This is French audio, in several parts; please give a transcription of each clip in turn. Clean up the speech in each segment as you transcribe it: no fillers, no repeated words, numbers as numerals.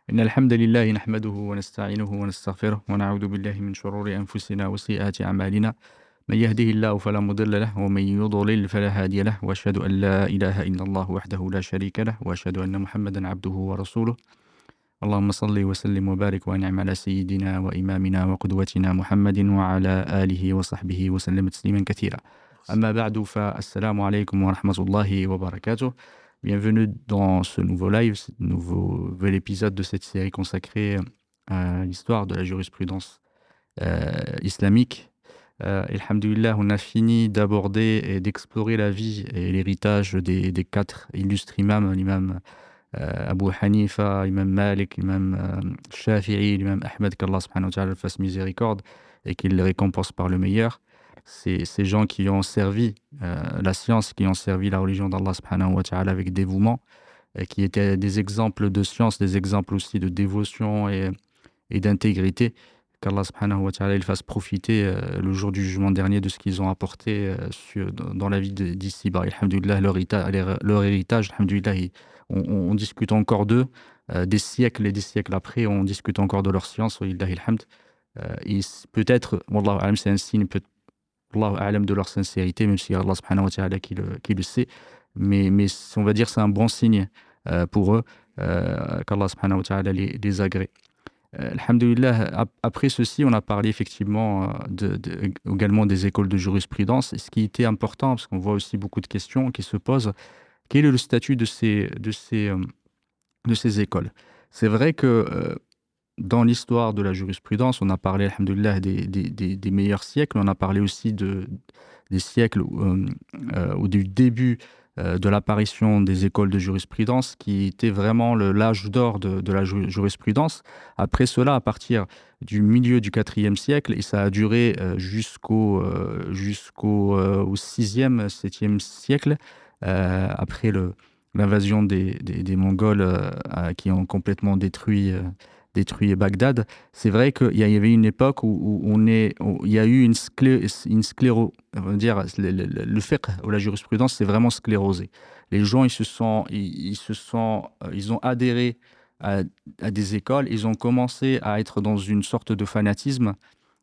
إن الحمد لله نحمده ونستعينه ونستغفره ونعوذ بالله من شرور أنفسنا وسيئات أعمالنا من يهده الله فلا مضل له ومن يضلل فلا هادي له وأشهد أن لا إله إلا الله وحده لا شريك له وأشهد أن محمدا عبده ورسوله اللهم صل وسلم وبارك وأنعم على سيدنا وإمامنا وقدوتنا محمد وعلى آله وصحبه وسلم تسليما كثيرا أما بعد فالسلام عليكم ورحمة الله وبركاته. Bienvenue dans ce nouveau live, ce nouvel épisode de cette série consacrée à l'histoire de la jurisprudence islamique. Alhamdulillah, on a fini d'aborder et d'explorer la vie et l'héritage des quatre illustres imams, l'imam Abu Hanifa, l'imam Malik, l'imam Shafi'i, l'imam Ahmed, qu'Allah subhanahu wa ta'ala le fasse miséricorde et qu'il les récompense par le meilleur. Ces gens qui ont servi la science, qui ont servi la religion d'Allah subhanahu wa ta'ala avec dévouement, et qui étaient des exemples de science, des exemples aussi de dévotion et d'intégrité, qu'Allah subhanahu wa ta'ala il fasse profiter le jour du jugement dernier de ce qu'ils ont apporté dans la vie d'ici-bas. Alhamdulillah, leur héritage, alhamdulillah, on discute encore d'eux, des siècles et des siècles après, on discute encore de leur science, walillahi alhamd. Et peut-être, wallahu a'lam, c'est un signe Allahu a'lam de leur sincérité, même si Allah subhanahu wa ta'ala qui le sait. Mais on va dire c'est un bon signe pour eux qu'Allah subhanahu wa ta'ala les agrée. Alhamdulillah, après ceci, on a parlé effectivement également des écoles de jurisprudence. Et ce qui était important, parce qu'on voit aussi beaucoup de questions qui se posent, quel est le statut de ces écoles? C'est vrai que dans l'histoire de la jurisprudence, on a parlé, alhamdoulilah, des meilleurs siècles. On a parlé aussi des siècles ou du début de l'apparition des écoles de jurisprudence, qui était vraiment l'âge d'or de la jurisprudence. Après cela, à partir du milieu du IVe siècle, et ça a duré jusqu'au 6e, 7e siècle, après l'invasion des Mongols qui ont complètement détruit Bagdad. C'est vrai qu'il y avait une époque où il y a eu une sclérose, on va dire, le fiqh ou la jurisprudence, c'est vraiment sclérosé. Les gens, ils ont adhéré à des écoles, ils ont commencé à être dans une sorte de fanatisme,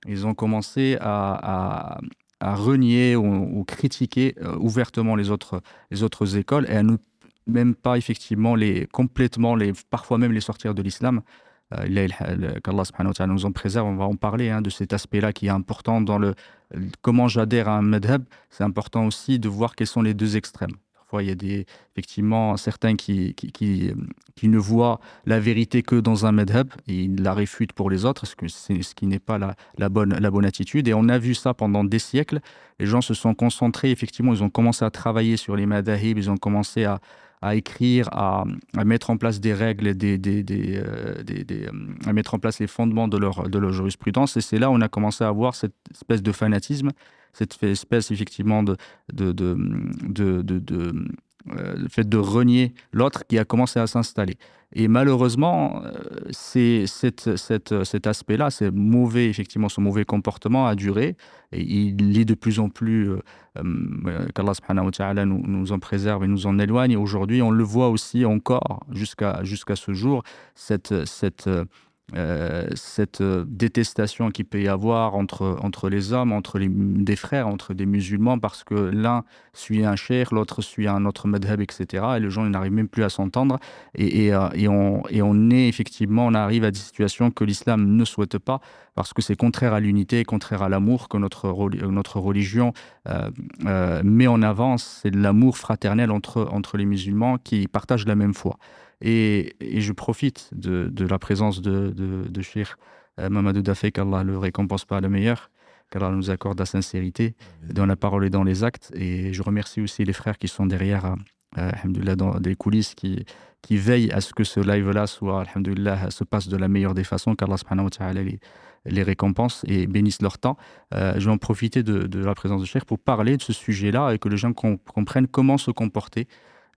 ils ont commencé à renier ou critiquer ouvertement les autres écoles et à ne même pas effectivement parfois même les sortir de l'islam. Qu'Allah subhanahu wa ta'ala nous en préserve, on va en parler de cet aspect-là qui est important dans comment j'adhère à un madhab. C'est important aussi de voir quels sont les deux extrêmes. Parfois, il y a effectivement certains qui ne voient la vérité que dans un madhab et ils la réfutent pour les autres, ce qui n'est pas la bonne attitude. Et on a vu ça pendant des siècles. Les gens se sont concentrés, effectivement, ils ont commencé à travailler sur les madahib, ils ont commencé à écrire, à mettre en place des règles, à mettre en place les fondements de leur jurisprudence. Et c'est là où on a commencé à avoir cette espèce de fanatisme, cette espèce effectivement le fait de renier l'autre qui a commencé à s'installer. Et malheureusement, cet aspect-là, ce mauvais comportement a duré et il est de plus en plus, qu'Allah subhanahu wa ta'ala nous en préserve et nous en éloigne. Et aujourd'hui, on le voit aussi encore jusqu'à ce jour, cette détestation qu'il peut y avoir entre les hommes, des frères, entre des musulmans, parce que l'un suit un cheikh, l'autre suit un autre madhab, etc. Et les gens n'arrivent même plus à s'entendre. Et on arrive à des situations que l'islam ne souhaite pas, parce que c'est contraire à l'unité, contraire à l'amour que notre religion met en avant. C'est de l'amour fraternel entre les musulmans qui partagent la même foi. Et je profite de la présence de Cheikh Mamadou Dafé, qu'Allah le récompense par le meilleur, qu'Allah nous accorde la sincérité dans la parole et dans les actes. Et je remercie aussi les frères qui sont derrière, alhamdoulilah, dans les coulisses, qui veillent à ce que ce live-là se passe de la meilleure des façons, qu'Allah subhanahu wa ta'ala les récompense et bénisse leur temps. Je vais en profiter de la présence de Cheikh pour parler de ce sujet-là et que les gens comprennent comment se comporter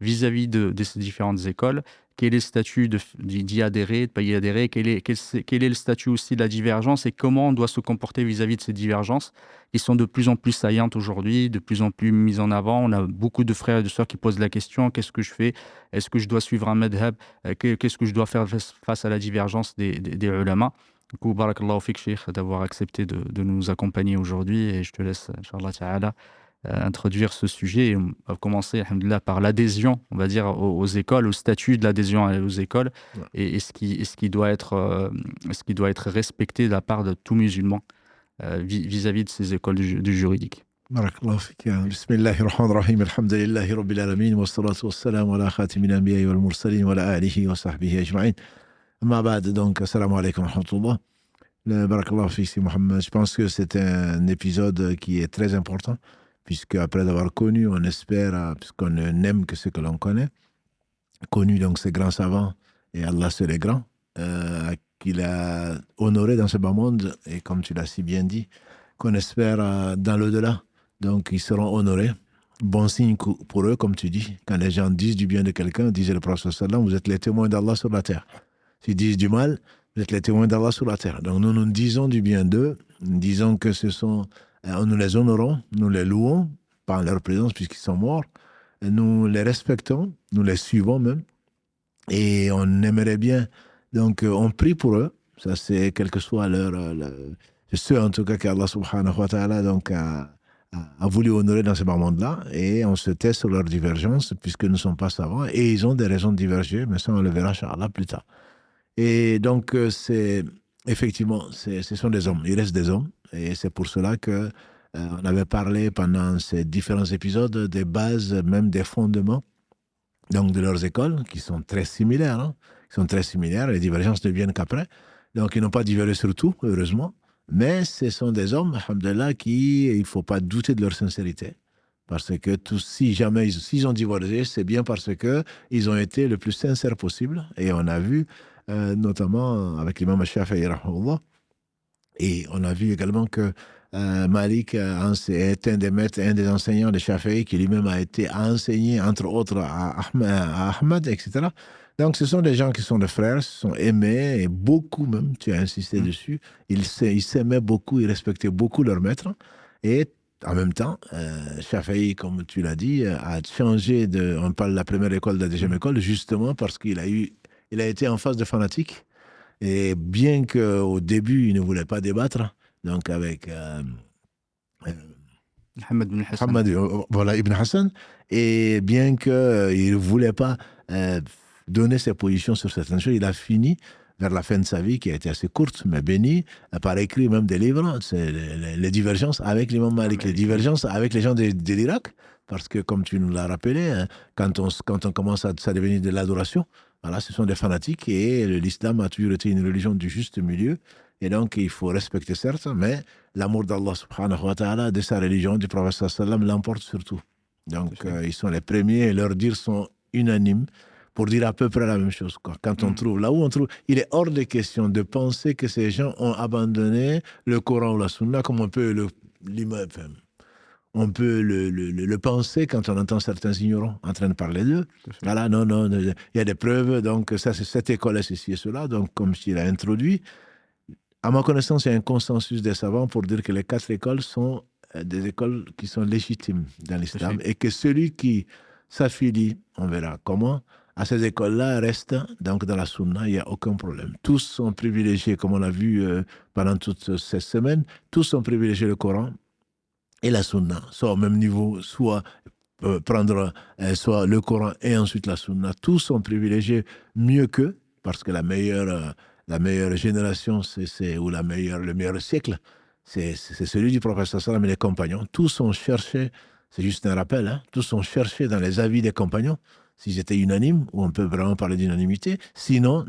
vis-à-vis de ces différentes écoles, quel est le statut d'y adhérer, de ne pas y adhérer, quel est le statut aussi de la divergence et comment on doit se comporter vis-à-vis de ces divergences qui sont de plus en plus saillantes aujourd'hui, de plus en plus mises en avant. On a beaucoup de frères et de sœurs qui posent la question, qu'est-ce que je fais? Est-ce que je dois suivre un madhab? Qu'est-ce que je dois faire face à la divergence des ulama? Du coup, barakallahu fik, Cheikh, d'avoir accepté de nous accompagner aujourd'hui et je te laisse, Inch'Allah Ta'ala, introduire ce sujet. Et on va commencer, alhamdoulilah, par l'adhésion, on va dire, aux écoles, au statut de l'adhésion aux écoles Ouais. et ce qui doit être respecté de la part de tout musulman vis-à-vis de ces écoles du juridique. بارك الله فيك. بسم الله الرحمن الرحيم. الحمد لله رب العالمين والصلاة والسلام على خاتم الأنبياء والمرسلين وعلى آله وصحبه أجمعين. أما بعد, donc, assalamu alaikum wa rahmatullah. بارك الله فيك, si Mohamed. Je pense que c'est un épisode qui est très important, puisque après avoir connu, on espère, puisqu'on n'aime que ce que l'on connaît, connu donc ces grands savants, et Allah seul est grand, qu'il a honoré dans ce bas monde, et comme tu l'as si bien dit, qu'on espère dans l'au-delà. Donc, ils seront honorés. Bon signe pour eux, comme tu dis. Quand les gens disent du bien de quelqu'un, disait le prophète sallam, vous êtes les témoins d'Allah sur la terre. S'ils disent du mal, vous êtes les témoins d'Allah sur la terre. Donc, nous disons du bien d'eux, nous disons que nous les honorons, nous les louons, par leur présence, puisqu'ils sont morts. Et nous les respectons, nous les suivons même. Et on aimerait bien, donc on prie pour eux. Ça, c'est quel que soit ceux en tout cas qu'Allah subhanahu wa ta'ala donc a voulu honorer dans ce monde-là, et on se tait sur leurs divergences puisque nous ne sommes pas savants et ils ont des raisons de diverger, mais ça on le verra inchallah plus tard. Et donc effectivement ce sont des hommes, ils restent des hommes, et c'est pour cela que on avait parlé pendant ces différents épisodes des bases, même des fondements donc de leurs écoles qui sont très similaires, hein, les divergences ne viennent qu'après, donc ils n'ont pas divergé sur tout, heureusement. Mais ce sont des hommes, alhamdoulilah, il ne faut pas douter de leur sincérité. Parce que s'ils ont divorcé, c'est bien parce qu'ils ont été le plus sincères possible. Et on a vu, notamment avec l'imam Shafi'i, rahmahullah, et on a vu également que Malik est un des maîtres, un des enseignants de Shafi'i, qui lui-même a été enseigné, entre autres, à Ahmad, etc. Donc, ce sont des gens qui sont des frères, se sont aimés, et beaucoup même, tu as insisté dessus, ils s'aimaient beaucoup, ils respectaient beaucoup leur maître, et en même temps, Shafi'i, comme tu l'as dit, a changé on parle de la première école, de la deuxième école, justement parce qu'il a été en face de fanatiques, et bien qu'au début, il ne voulait pas débattre, donc avec Mohammed ibn Hassan. voilà, Ibn Hassan, et bien qu'il ne voulait pas donner ses positions sur certaines choses, il a fini vers la fin de sa vie, qui a été assez courte, mais bénie, par écrit même des livres, c'est les divergences avec l'imam Malik, les divergences avec les gens de l'Irak, parce que comme tu nous l'as rappelé, hein, quand on commence à ça devenir de l'adoration, voilà, ce sont des fanatiques, et l'islam a toujours été une religion du juste milieu, et donc il faut respecter certes, mais l'amour d'Allah subhanahu wa ta'ala, de sa religion, du prophète sallam, l'emporte surtout. Donc ils sont les premiers, et leurs dires sont unanimes, pour dire à peu près la même chose, quoi. Quand on trouve, là où on trouve, il est hors de question de penser que ces gens ont abandonné le Coran ou la Sunna, comme on peut le penser quand on entend certains ignorants en train de parler d'eux. Voilà, non, il y a des preuves, donc ça, c'est cette école, ceci et cela, donc comme il a introduit, à ma connaissance, il y a un consensus des savants pour dire que les 4 écoles sont des écoles qui sont légitimes dans l'islam, et que celui qui s'affilie, on verra comment, à ces écoles-là reste donc dans la sunna, il n'y a aucun problème. Tous sont privilégiés, comme on l'a vu pendant toute cette semaine, tous sont privilégiés le Coran et la sunna, soit au même niveau, soit prendre soit le Coran et ensuite la sunna. Tous sont privilégiés mieux qu'eux, parce que la meilleure génération, ou le meilleur siècle, c'est celui du prophète sallam et les compagnons. Tous ont cherché, c'est juste un rappel, hein, tous ont cherché dans les avis des compagnons, s'ils étaient unanimes, ou on peut vraiment parler d'unanimité, sinon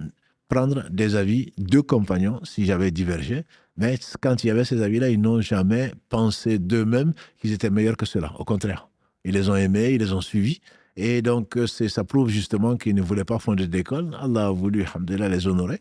prendre des avis de compagnons si j'avais divergé. Mais quand il y avait ces avis-là, ils n'ont jamais pensé d'eux-mêmes qu'ils étaient meilleurs que ceux-là. Au contraire, ils les ont aimés, ils les ont suivis. Et donc, ça prouve justement qu'ils ne voulaient pas fonder d'école. Allah a voulu, alhamdoulilah, les honorer.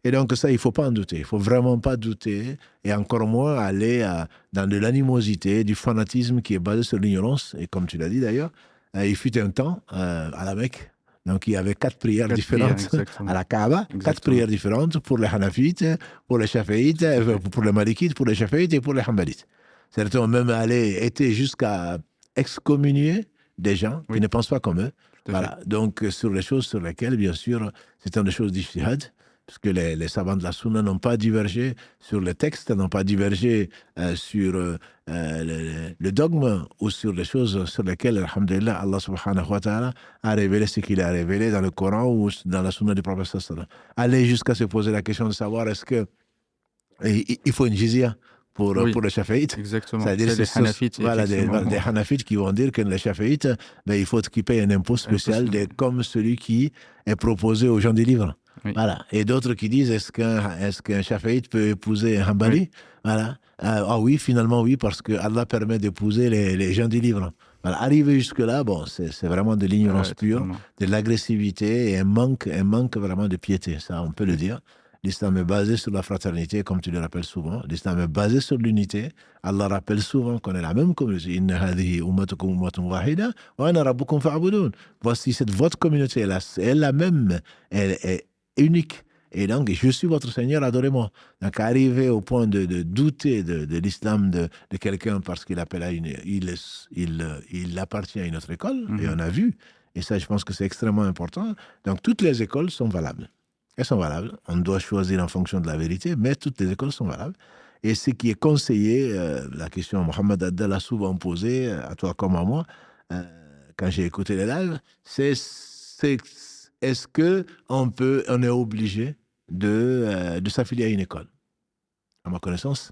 Et donc ça, il ne faut pas en douter. Il ne faut vraiment pas douter, et encore moins aller dans de l'animosité, du fanatisme qui est basé sur l'ignorance. Et comme tu l'as dit d'ailleurs, il fut un temps à la Mecque, Donc, il y avait 4 prières 4 différentes prières, à la Kaaba, 4 exactement. prières différentes pour les Hanafites, pour les Shafi'ites, pour les Malikites, pour les Shafi'ites et pour les Hanbalites. Certains ont même été jusqu'à excommunier des gens qui Oui, ne pensent pas comme eux. tout à fait. Voilà. Donc, sur les choses sur lesquelles, bien sûr, c'est des choses d'ijtihad, parce que les savants de la Sunna n'ont pas divergé sur les textes, n'ont pas divergé sur le dogme ou sur les choses sur lesquelles, alhamdulillah, Allah subhanahu wa ta'ala a révélé ce qu'il a révélé dans le Coran ou dans la Sunna du prophète sallallahu alayhi wa sallam. Aller jusqu'à se poser la question de savoir est-ce que il faut une jizya pour Oui, les Shafi'ites. exactement. C'est-à-dire C'est les Hanafites, voilà, effectivement. des Hanafites qui vont dire que les Shafi'ites, ben, il faut qu'ils payent un impôt spécial comme celui qui est proposé aux gens du livre. Oui. Voilà. Et d'autres qui disent est-ce qu'un Shafi'ite peut épouser un Hanbali? Oui. Voilà. Ah oui, finalement oui, parce que Allah permet d'épouser les gens du livre. Voilà. Arriver jusque-là, bon, c'est vraiment de l'ignorance pure, de l'agressivité et un manque vraiment de piété. Ça, on peut le dire. L'islam est basé sur la fraternité, comme tu le rappelles souvent. L'islam est basé sur l'unité. Allah rappelle souvent qu'on est la même communauté. Inna hadhihi ummatukum ummatun wahida wa ana rabbukum fa'budun. Voici cette votre communauté, elle est la même, elle est unique. Et donc, je suis votre Seigneur, adorez-moi. Donc, arriver au point de douter de l'islam de quelqu'un parce qu'il appelle à il appartient à une autre école, et on a vu. Et ça, je pense que c'est extrêmement important. Donc, toutes les écoles sont valables. Elles sont valables. On doit choisir en fonction de la vérité, mais toutes les écoles sont valables. Et ce qui est conseillé, la question Mohamed Addel a souvent posée, à toi comme à moi, quand j'ai écouté les lives, c'est est-ce qu'on est obligé de s'affilier à une école? À ma connaissance,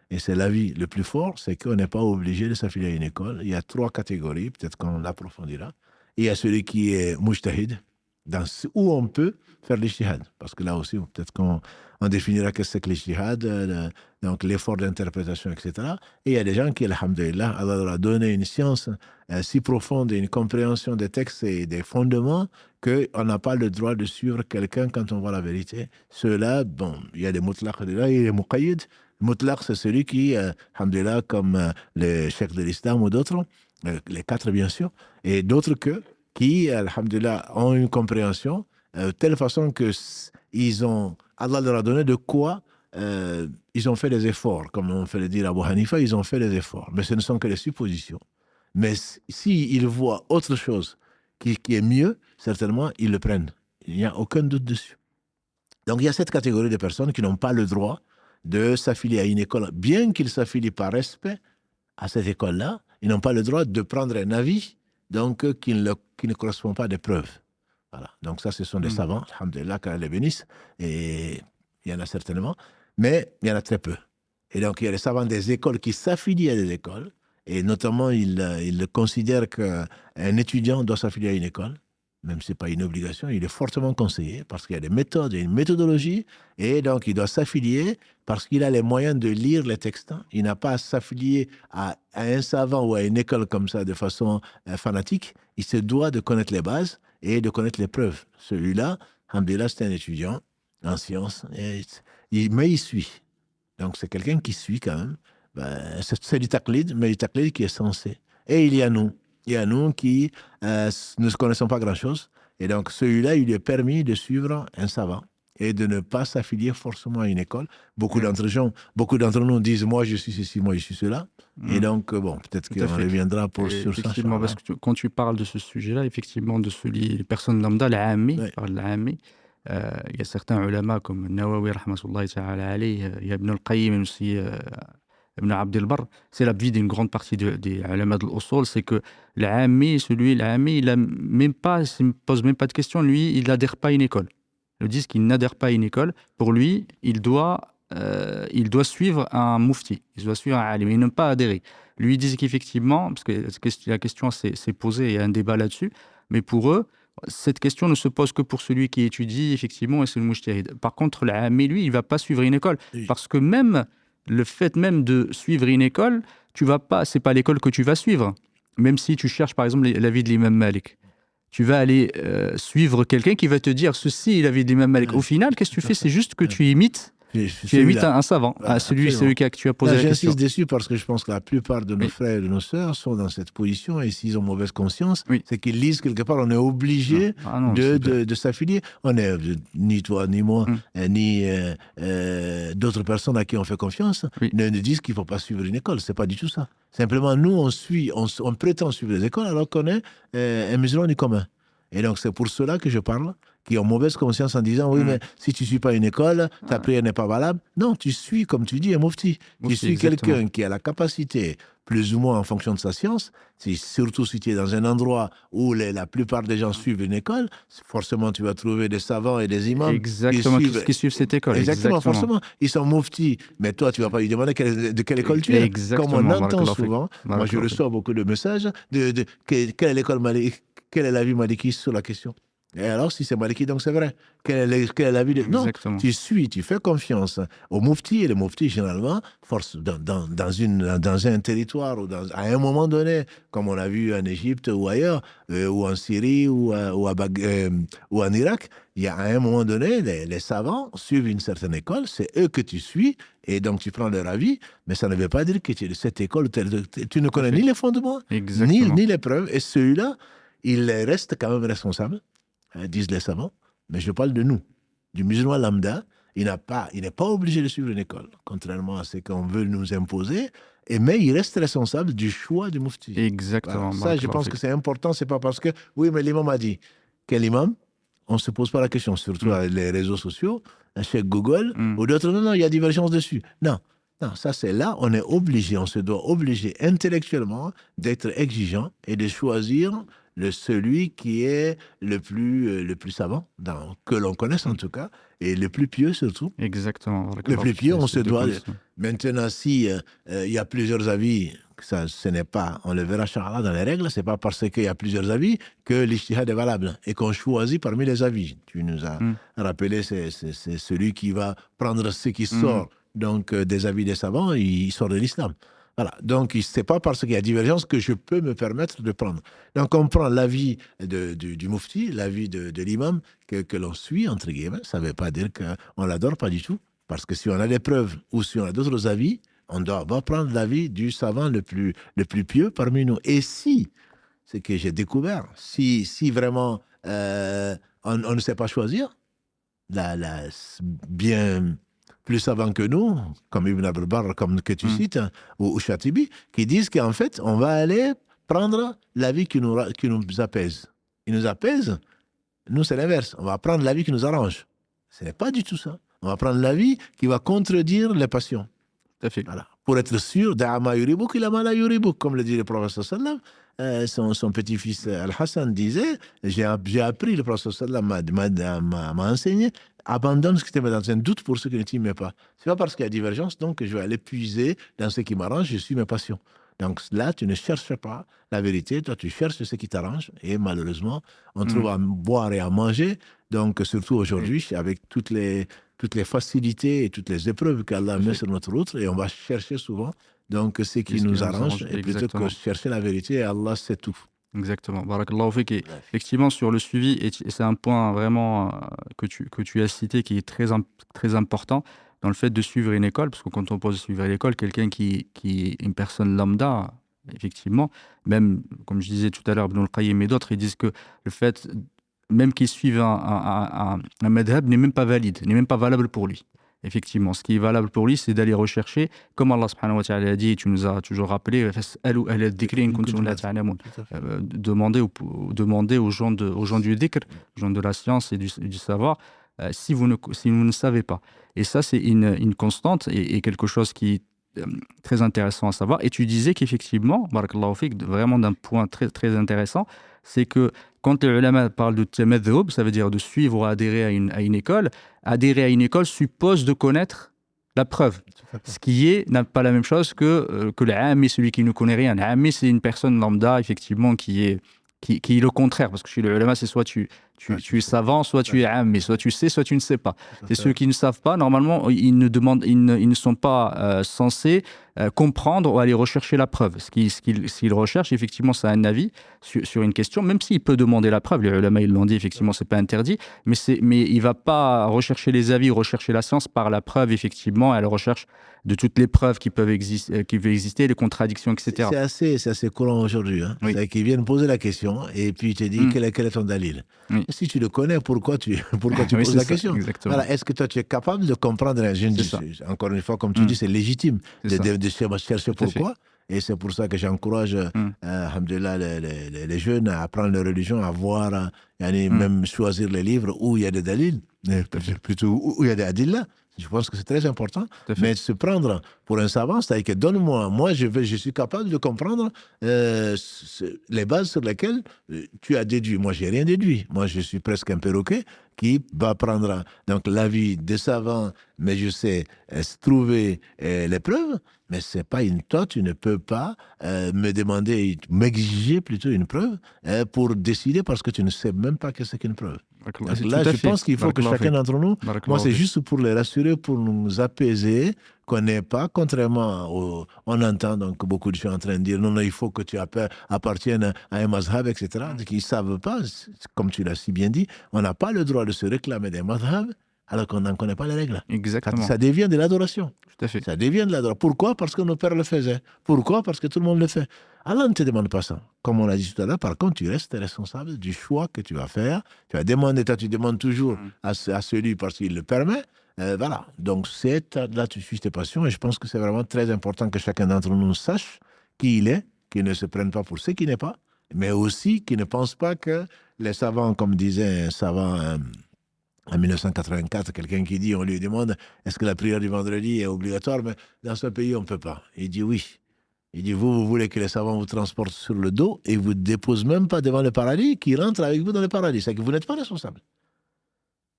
et c'est l'avis le plus fort, c'est qu'on n'est pas obligé de s'affilier à une école. Il y a 3 catégories, peut-être qu'on l'approfondira. Il y a celui qui est mujtahid, où on peut faire l'ijtihad. Parce que là aussi, peut-être qu'on définira qu'est-ce que l'ijtihad, donc l'effort d'interprétation, etc. Et il y a des gens qui, alhamdulillah, Allah leur a donné une science si profonde et une compréhension des textes et des fondements qu'on n'a pas le droit de suivre quelqu'un quand on voit la vérité. Ceux-là, bon, il y a des mutlaq, il y a des muqayyid. Mutlaq, c'est celui qui, alhamdulillah, comme les cheikhs de l'islam ou d'autres, les 4 bien sûr, et d'autres qui, alhamdulillah, ont une compréhension de telle façon que Allah leur a donné de quoi ils ont fait des efforts. Comme on fait le dire à Abu Hanifa, ils ont fait des efforts. Mais ce ne sont que des suppositions. Mais s'ils voient autre chose qui est mieux, certainement, ils le prennent. Il n'y a aucun doute dessus. Donc, il y a cette catégorie de personnes qui n'ont pas le droit de s'affilier à une école, bien qu'ils s'affilient par respect à cette école-là, ils n'ont pas le droit de prendre un avis donc qui ne correspond pas à des preuves. Voilà. Donc ça, ce sont des savants, alhamdulillah, qu'Allah les bénisse, et il y en a certainement, mais il y en a très peu. Et donc, il y a les savants des écoles qui s'affilient à des écoles, et notamment, ils considèrent qu'un étudiant doit s'affilier à une école, même si ce n'est pas une obligation, il est fortement conseillé, parce qu'il y a des méthodes, il y a une méthodologie, et donc il doit s'affilier parce qu'il a les moyens de lire les textes. Il n'a pas à s'affilier à un savant ou à une école comme ça de façon fanatique. Il se doit de connaître les bases et de connaître les preuves. Celui-là, alhamdulillah, c'est un étudiant en sciences, mais il suit. Donc c'est quelqu'un qui suit quand même. C'est du taqlid, mais du taqlid qui est censé. Et il y a nous qui ne connaissons pas grand-chose. Et donc, celui-là, il lui est permis de suivre un savant et de ne pas s'affilier forcément à une école. Beaucoup d'entre nous disent « moi, je suis ceci, moi, je suis cela ». Et donc, bon, peut-être qu'on reviendra sur ça. Effectivement, parce que quand tu parles de ce sujet-là, effectivement, les personnes lambda, l'ami, il y a certains ulama comme Nawawi, rahmatullahi ta'ala alayhi, il y a Ibn al-Qayyim aussi, Ibn Abd al-Barr, c'est l'avis d'une grande partie des ulama de l'usul, c'est que l'ami, il ne pose même pas de questions, lui, il n'adhère pas à une école. Ils disent qu'il n'adhère pas à une école. Pour lui, il doit suivre un mufti, il doit suivre un alim, il n'a pas adhéré. Lui, ils disent qu'effectivement, parce que la question s'est posée, il y a un débat là-dessus, mais pour eux, cette question ne se pose que pour celui qui étudie, effectivement, et c'est le mujtahid. Par contre, l'ami, lui, il ne va pas suivre une école, parce que même le fait même de suivre une école, c'est pas l'école que tu vas suivre. Même si tu cherches, par exemple, l'avis de l'imam Malik. Tu vas aller suivre quelqu'un qui va te dire ceci est l'avis de l'imam Malik. Au final, qu'est-ce que tu fais? C'est juste que tu imites Tu évites un savant, Voilà, celui que tu as posé la question. J'insiste dessus parce que je pense que la plupart de nos frères et de nos sœurs sont dans cette position et s'ils ont mauvaise conscience, c'est qu'ils lisent quelque part, on est obligé de s'affilier. On est, ni toi, ni moi, ni d'autres personnes à qui on fait confiance, ne disent qu'il ne faut pas suivre une école. Ce n'est pas du tout ça. Simplement, nous, on prétend suivre les écoles alors qu'on est un musulman du commun. Et donc, c'est pour cela que je parle, qui ont mauvaise conscience en disant, oui, mais si tu ne suis pas une école, ta prière n'est pas valable. Non, tu suis, comme tu dis, un mufti. Tu suis quelqu'un qui a la capacité, plus ou moins en fonction de sa science, surtout si tu es dans un endroit où la plupart des gens suivent une école, forcément tu vas trouver des savants et des imams qui suivent cette école. Exactement, forcément. Ils sont muftis, mais toi, tu ne vas pas lui demander de quelle école tu es. Comme on entend souvent, moi je reçois beaucoup de messages quelle est l'école malikite, quel est l'avis malikiste sur la question. Et alors, si c'est maliki, donc c'est vrai. Quel est l'avis de... Non, tu suis, tu fais confiance au mufti, et le mufti, généralement, force dans un territoire, ou à un moment donné, comme on a vu en Égypte ou ailleurs, ou en Syrie, ou en Irak, il y a à un moment donné, les savants suivent une certaine école, c'est eux que tu suis, et donc tu prends leur avis, mais ça ne veut pas dire que tu es de cette école, tu ne connais ni les fondements, ni les preuves, et celui-là, il reste quand même responsable, disent les savants, mais je parle de nous, du musulman lambda. Il n'est pas obligé de suivre une école, contrairement à ce qu'on veut nous imposer, mais il reste responsable du choix du mufti. Exactement. Voilà. Ça, je pense que c'est important, c'est pas parce que, oui, mais l'imam a dit. Quel imam? On ne se pose pas la question, surtout avec les réseaux sociaux, chez Google, ou d'autres, non, il y a divergence dessus. Non, ça c'est là, on est obligé, on se doit obliger intellectuellement d'être exigeant et de choisir celui qui est le plus savant, que l'on connaisse en tout cas, et le plus pieux surtout. Exactement. Le plus pieux, on se doit... Maintenant, si il y a plusieurs avis, ce n'est pas, on le verra Inch'Allah dans les règles, c'est pas parce qu'il y a plusieurs avis que l'ijtihad est valable et qu'on choisit parmi les avis. Tu nous as rappelé, c'est celui qui va prendre ce qui sort donc des avis des savants, il sort de l'islam. Voilà. Donc, ce n'est pas parce qu'il y a divergence que je peux me permettre de prendre. Donc, on prend l'avis du mufti, l'avis de l'imam que l'on suit, entre guillemets. Ça ne veut pas dire qu'on l'adore, pas du tout. Parce que si on a des preuves ou si on a d'autres avis, on doit prendre l'avis du savant le plus pieux parmi nous. Et si, ce que j'ai découvert, si vraiment on ne sait pas choisir, bien... plus savants que nous, comme Ibn Abdul Barr, comme que tu cites, ou Shatibi, qui disent qu'en fait, on va aller prendre l'avis qui nous apaise. Il nous apaise, nous c'est l'inverse. On va prendre l'avis qui nous arrange. Ce n'est pas du tout ça. On va prendre l'avis qui va contredire les passions. Tout à fait. Voilà. Pour être sûr, da'ama yuribuk ila ma la yuribuk, comme le dit le prophète sallam. Son petit-fils Al-Hassan disait, j'ai appris, le prophète sallam m'a enseigné, abandonne ce qui te met dans un doute pour ce qui ne t'y met pas. C'est pas parce qu'il y a divergence donc que je vais aller puiser dans ce qui m'arrange, je suis mes passions. Donc là, tu ne cherches pas la vérité, toi tu cherches ce qui t'arrange et malheureusement, on trouve à boire et à manger. Donc surtout aujourd'hui, avec toutes les facilités et toutes les épreuves qu'Allah met sur notre route, et on va chercher souvent donc ce qui nous arrange, et plutôt que chercher la vérité, Allah sait tout. Exactement. Barakallahu fik. Et effectivement, sur le suivi, et c'est un point vraiment que tu as cité qui est très important dans le fait de suivre une école, parce que quand on pose suivre une école, quelqu'un qui est une personne lambda, effectivement, même, comme je disais tout à l'heure, Ibn al-Qayyim et d'autres, ils disent que le fait, même qu'il suive un madhab, n'est même pas valide, n'est même pas valable pour lui. Effectivement, ce qui est valable pour lui, c'est d'aller rechercher, comme Allah subhanahu wa ta'ala a dit, et tu nous as toujours rappelé, demander aux gens du dhikr, aux gens de la science et du savoir, si vous ne savez pas. Et ça, c'est une constante et quelque chose qui est très intéressant à savoir. Et tu disais qu'effectivement, barakallahu fik, vraiment d'un point très, très intéressant, c'est que quand les ulama parlent de tamadhub, ça veut dire de suivre ou adhérer à une école, adhérer à une école suppose de connaître la preuve. Ce qui n'est pas la même chose que l'ami, celui qui ne connaît rien. L'ami, c'est une personne lambda, effectivement, qui est le contraire. Parce que chez les ulama, c'est soit tu es savant, soit tu es ami, soit tu sais, soit tu ne sais pas. C'est ceux qui ne savent pas, normalement, ils ne sont pas censés comprendre ou aller rechercher la preuve. Ce qu'il recherche, effectivement, c'est un avis sur une question, même s'il peut demander la preuve. Les ulama, ils l'ont dit, effectivement, c'est pas interdit, mais il va pas rechercher les avis, rechercher la science par la preuve, effectivement, à la recherche de toutes les preuves qui peuvent exister, les contradictions, etc. C'est assez courant aujourd'hui. Hein. Oui. C'est qu'ils viennent poser la question et puis ils te disent quel est ton dalil. Oui. Si tu le connais, pourquoi tu Oui, poses la ça, question? exactement. Voilà. Est-ce que toi, tu es capable de comprendre? Encore une fois, comme tu dis, c'est légitime de chercher pourquoi. Et c'est pour ça que j'encourage alhamdoulilah, les jeunes à apprendre leur religion, à voir, même choisir les livres où il y a des dalils, plutôt où il y a des adillas. Je pense que c'est très important. Mais se prendre pour un savant, c'est-à-dire que donne-moi, moi je suis capable de comprendre les bases sur lesquelles tu as déduit. Moi, j'ai rien déduit. Moi, je suis presque un perroquet qui va prendre donc l'avis des savants, mais je sais trouver les preuves. Mais c'est pas toi, tu ne peux pas me demander, m'exiger plutôt une preuve pour décider parce que tu ne sais même pas ce qu'est une preuve. Donc là, je pense qu'il faut que chacun d'entre nous, moi c'est juste pour les rassurer, pour nous apaiser, qu'on n'ait pas, contrairement on entend donc beaucoup de gens en train de dire non, il faut que tu appartiennes à un mazhab, etc. Qui ne savent pas, comme tu l'as si bien dit, on n'a pas le droit de se réclamer des mazhabs alors qu'on n'en connaît pas les règles. Exactement. Ça devient de l'adoration. Tout à fait. Ça devient de l'adoration. Pourquoi? Parce que nos pères le faisaient. Pourquoi? Parce que tout le monde le fait. Allah ne te demande pas ça. Comme on l'a dit tout à l'heure, par contre, tu restes responsable du choix que tu vas faire. Tu vas demander, tu demandes toujours à celui parce qu'il le permet. Voilà. Donc, là, tu suis tes passions et je pense que c'est vraiment très important que chacun d'entre nous sache qui il est, qu'il ne se prenne pas pour ce qu'il n'est pas, mais aussi qu'il ne pense pas que les savants, comme disait un savant en 1984, quelqu'un qui dit, on lui demande, est-ce que la prière du vendredi est obligatoire? Mais dans ce pays, on ne peut pas. Il dit oui. Il dit, vous voulez que les savants vous transportent sur le dos et vous ne déposent même pas devant le paradis, qu'ils rentrent avec vous dans le paradis. C'est que vous n'êtes pas responsable.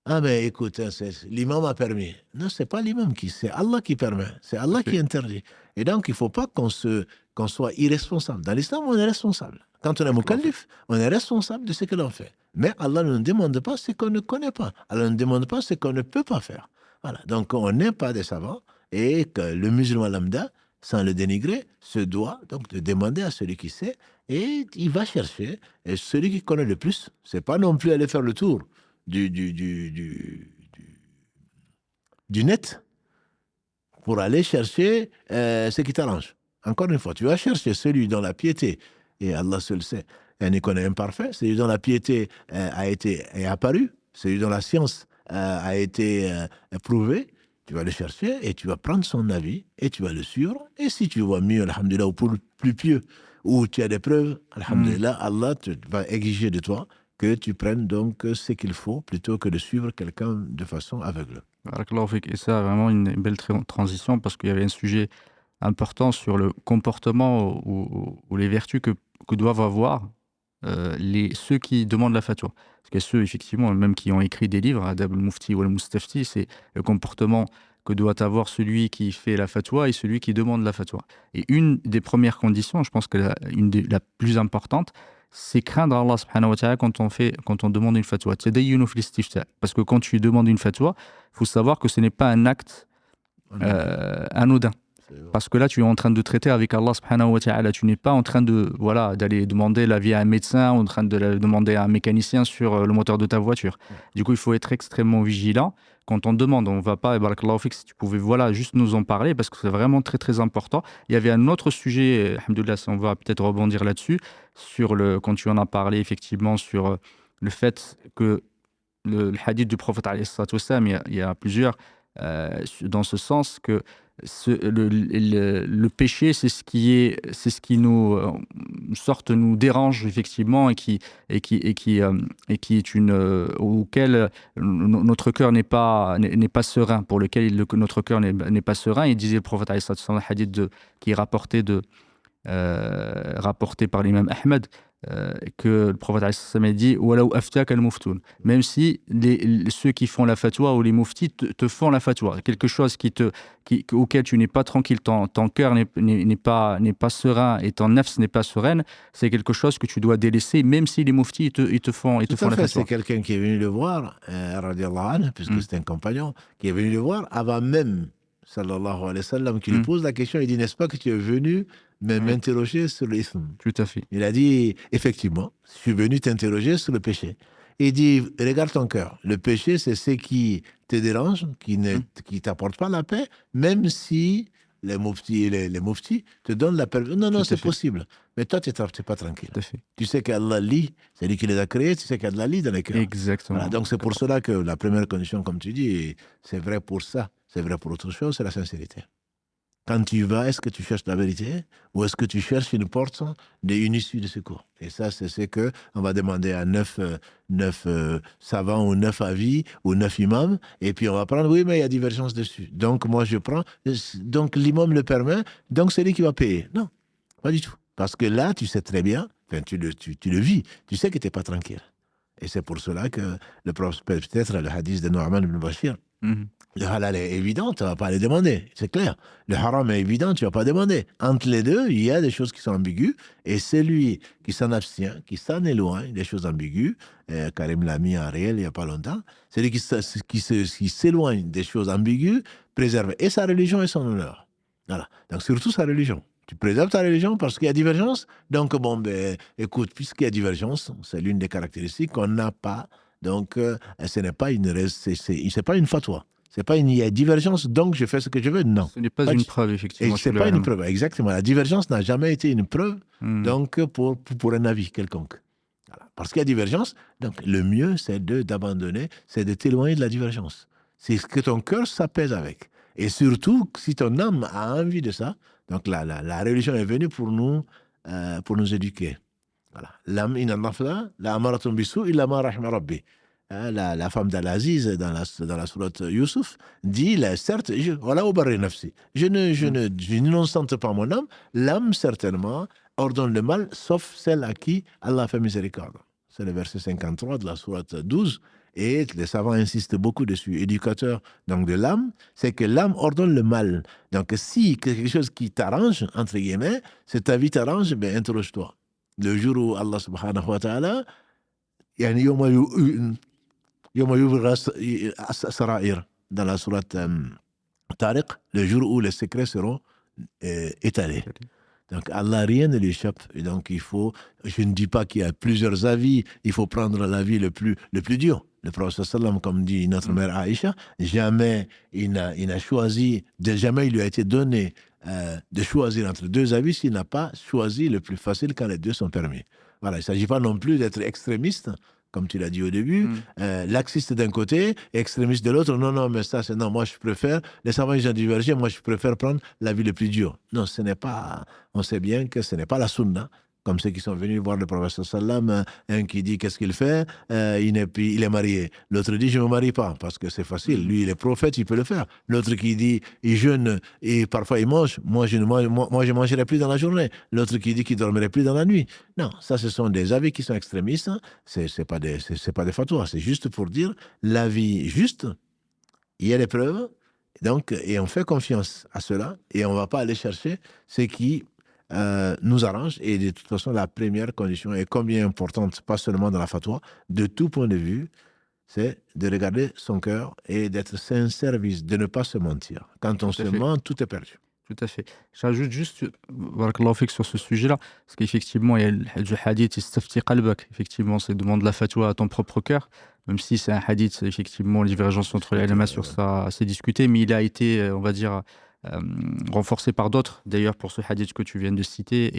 Ah, mais écoute, l'imam a permis. Non, ce n'est pas l'imam c'est Allah qui permet. C'est Allah qui interdit. Et donc, il ne faut pas qu'on soit irresponsable. Dans l'islam, on est responsable. Quand on est mukallif, on est responsable de ce que l'on fait. Mais Allah ne nous demande pas ce qu'on ne connaît pas. Allah ne nous demande pas ce qu'on ne peut pas faire. Voilà. Donc, on n'est pas des savants et que le musulman lambda, sans le dénigrer, se doit donc de demander à celui qui sait et il va chercher. Et celui qui connaît le plus, ce n'est pas non plus aller faire le tour du net pour aller chercher ce qui t'arrange. Encore une fois, tu vas chercher celui dont la piété, et Allah seul sait, elle ne connaît imparfait, celui dont la piété est apparue, celui dont la science a été prouvée, tu vas le chercher et tu vas prendre son avis et tu vas le suivre. Et si tu vois mieux, alhamdoulilah, ou pour plus pieux, ou tu as des preuves, alhamdoulilah, Allah va exiger de toi que tu prennes donc ce qu'il faut plutôt que de suivre quelqu'un de façon aveugle. Et ça, vraiment une belle transition parce qu'il y avait un sujet important sur le comportement ou les vertus que doivent avoir ceux qui demandent la fatwa. Parce que ceux, effectivement, même qui ont écrit des livres, Adab al-Mufti ou al-Mustafti, c'est le comportement que doit avoir celui qui fait la fatwa et celui qui demande la fatwa. Et une des premières conditions, je pense que la plus importante, c'est craindre Allah subhanahu wa ta'ala quand on demande une fatwa. Parce que quand tu demandes une fatwa, il faut savoir que ce n'est pas un acte anodin. Parce que là, tu es en train de traiter avec Allah subhanahu wa ta'ala. Tu n'es pas en train d'aller demander l'avis à un médecin, en train de demander à un mécanicien sur le moteur de ta voiture. Du coup, il faut être extrêmement vigilant. Quand on demande, on ne va pas, barakallahu fik, si tu pouvais juste nous en parler, parce que c'est vraiment très très important. Il y avait un autre sujet, alhamdoulilah, on va peut-être rebondir là-dessus, quand tu en as parlé effectivement sur le fait que le hadith du prophète, il y a plusieurs dans ce sens que le péché, c'est ce qui nous nous dérange effectivement et qui est auquel notre cœur n'est pas serein, pour lequel notre cœur n'est pas serein. Il disait le prophète le hadith qui est rapporté par l'imam Ahmed, que le prophète a dit même si ceux qui font la fatwa ou les muftis te font la fatwa, quelque chose auquel tu n'es pas tranquille, ton cœur n'est pas serein et ton nafs n'est pas sereine, c'est quelque chose que tu dois délaisser, même si les muftis ils te font la fatwa. C'est quelqu'un qui est venu le voir, radiallahu anhu, puisque c'est un compagnon qui est venu le voir avant même sallallahu alayhi wa sallam, qui lui pose la question, il dit, n'est-ce pas que tu es venu m'interroger sur l'islam? Tout à fait. Il a dit, effectivement, je suis venu t'interroger sur le péché. Il dit, regarde ton cœur. Le péché, c'est ce qui te dérange, qui t'apporte pas la paix, même si les mouftis te donnent la paix. Non, non, c'est possible. Mais toi, tu n'es pas tranquille. Tout à fait. Tu sais qu'Allah lit, c'est lui qui les a créés, tu sais qu'Allah lit dans les cœurs. Exactement. Voilà, donc c'est pour cela que la première condition, comme tu dis, c'est vrai pour ça, c'est vrai pour autre chose, c'est la sincérité. Quand tu vas, est-ce que tu cherches la vérité ou est-ce que tu cherches une porte, une issue de secours? Et ça, c'est ce qu'on va demander à 9 savants ou 9 avis ou 9 imams. Et puis on va prendre, oui, mais il y a divergence dessus. Donc moi, je prends. Donc l'imam le permet, donc c'est lui qui va payer. Non, pas du tout. Parce que là, tu sais très bien, enfin, tu le vis, tu sais que tu n'es pas tranquille. Et c'est pour cela que le prophète, peut-être le hadith de Nu'man ibn Bashir, le halal est évident, tu ne vas pas les demander, c'est clair. Le haram est évident, tu ne vas pas demander. Entre les deux, il y a des choses qui sont ambiguës, et celui qui s'en abstient, qui s'en éloigne des choses ambiguës, Karim l'a mis en réel il n'y a pas longtemps, celui qui s'éloigne des choses ambiguës, préserve et sa religion et son honneur. Voilà. Donc surtout sa religion. Tu préserves ta religion parce qu'il y a divergence. Donc, bon, ben, écoute, puisqu'il y a divergence, c'est l'une des caractéristiques qu'on n'a pas. Donc, ce n'est pas c'est pas une fatwa. C'est pas il y a divergence, donc je fais ce que je veux. Non. Ce n'est pas une preuve, effectivement. Et c'est pas une preuve, exactement. La divergence n'a jamais été une preuve, donc, pour un avis quelconque. Voilà. Parce qu'il y a divergence, donc le mieux, c'est d'abandonner, c'est de t'éloigner de la divergence. C'est ce que ton cœur s'apaise avec. Et surtout, si ton âme a envie de ça, donc la religion est venue pour nous éduquer. Voilà. L'âme, la amaratum bisu illa ma rahma rabbi. La femme d'Al-Aziz dans la sourate Youssouf dit, certes, je n'innocente pas mon âme. L'âme, certainement, ordonne le mal, sauf celle à qui Allah fait miséricorde. C'est le verset 53 de la sourate 12. Et les savants insistent beaucoup dessus. Éducateur donc de l'âme, c'est que l'âme ordonne le mal. Donc si quelque chose qui t'arrange, entre guillemets, c'est ta vie t'arrange, ben interroge-toi. Le jour où Allah subhanahu wa ta'ala, dans la sourate Tariq, le jour où les secrets seront étalés. Donc, Allah, rien ne lui échappe. Et donc, je ne dis pas qu'il y a plusieurs avis, il faut prendre l'avis le plus dur. Le prophète sallam, comme dit notre mère Aïcha, jamais il lui a été donné de choisir entre deux avis s'il n'a pas choisi le plus facile quand les deux sont permis. Voilà, il ne s'agit pas non plus d'être extrémiste, comme tu l'as dit au début, laxiste d'un côté, extrémiste de l'autre. Non, mais ça, c'est non. Moi, je préfère, les savants, ils ont divergé, moi, je préfère prendre l'avis le plus dur. Non, ce n'est pas, on sait bien que ce n'est pas la sunna. Comme ceux qui sont venus voir le prophète sallam, un qui dit qu'est-ce qu'il fait, il est marié. L'autre dit je ne me marie pas parce que c'est facile. Lui, il est prophète, il peut le faire. L'autre qui dit il jeûne et parfois il mange. Moi, je mangerai plus dans la journée. L'autre qui dit qu'il dormirait plus dans la nuit. Non, ça, ce sont des avis qui sont extrémistes. C'est pas des fatwas. C'est juste pour dire l'avis juste. Il y a des preuves. Donc, et on fait confiance à cela et on ne va pas aller chercher ce qui nous arrange. Et de toute façon, la première condition est combien importante, pas seulement dans la fatwa, de tout point de vue, c'est de regarder son cœur et d'être sincère, de ne pas se mentir. Quand on se ment, tout est perdu. Tout à fait. J'ajoute juste, barakallahu fik, sur ce sujet-là, parce qu'effectivement, il y a le hadith, istafti qalbak, effectivement, c'est demande la fatwa à ton propre cœur, même si c'est un hadith, effectivement, la divergence entre les ulama sur ça, c'est discuté, mais il a été, on va dire, renforcé par d'autres, d'ailleurs pour ce hadith que tu viens de citer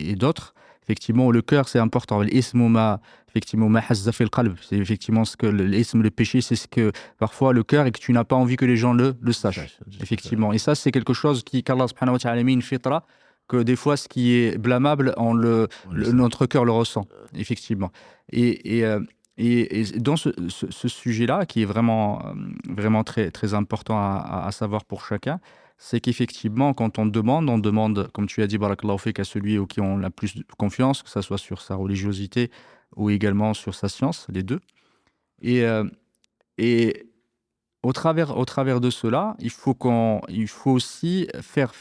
et d'autres. Effectivement, le cœur, c'est important. Effectivement, ma hazza fil qalb, c'est effectivement ce que l'ism, le péché, c'est ce que parfois le cœur et que tu n'as pas envie que les gens le sachent. Effectivement. Et ça, c'est quelque chose qu'Allah subhanahu wa ta'ala a mis une fitra, que des fois, ce qui est blâmable, notre cœur le ressent. Effectivement. Et dans ce sujet-là, qui est vraiment, vraiment très, très important à savoir pour chacun, c'est qu'effectivement, quand on demande, comme tu as dit, barakallahu fik, à celui au qui on a plus de confiance, que ce soit sur sa religiosité ou également sur sa science, les deux. Et au travers de cela, il faut aussi faire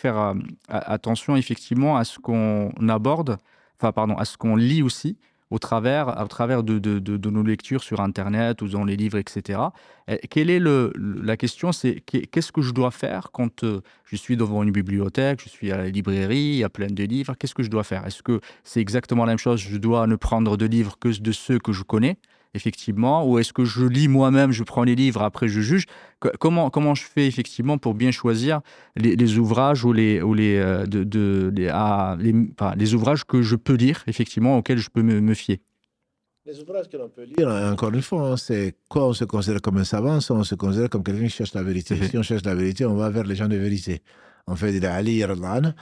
attention effectivement à ce qu'on aborde, à ce qu'on lit aussi, au travers de nos lectures sur Internet ou dans les livres, etc. Quelle est la question, c'est qu'est-ce que je dois faire quand je suis devant une bibliothèque, je suis à la librairie, il y a plein de livres, qu'est-ce que je dois faire? Est-ce que c'est exactement la même chose, je dois ne prendre de livres que de ceux que je connais, effectivement, ou est-ce que je lis moi-même, je prends les livres, après je juge? Comment je fais effectivement pour bien choisir les ouvrages ou les ouvrages que je peux lire, effectivement, auxquels je peux me fier? Les ouvrages que l'on peut lire, encore une fois, c'est quoi on se considère comme un savant, soit on se considère comme quelqu'un qui cherche la vérité. C'est fait. Si on cherche la vérité, on va vers les gens de vérité. En fait, il a Ali reconnaît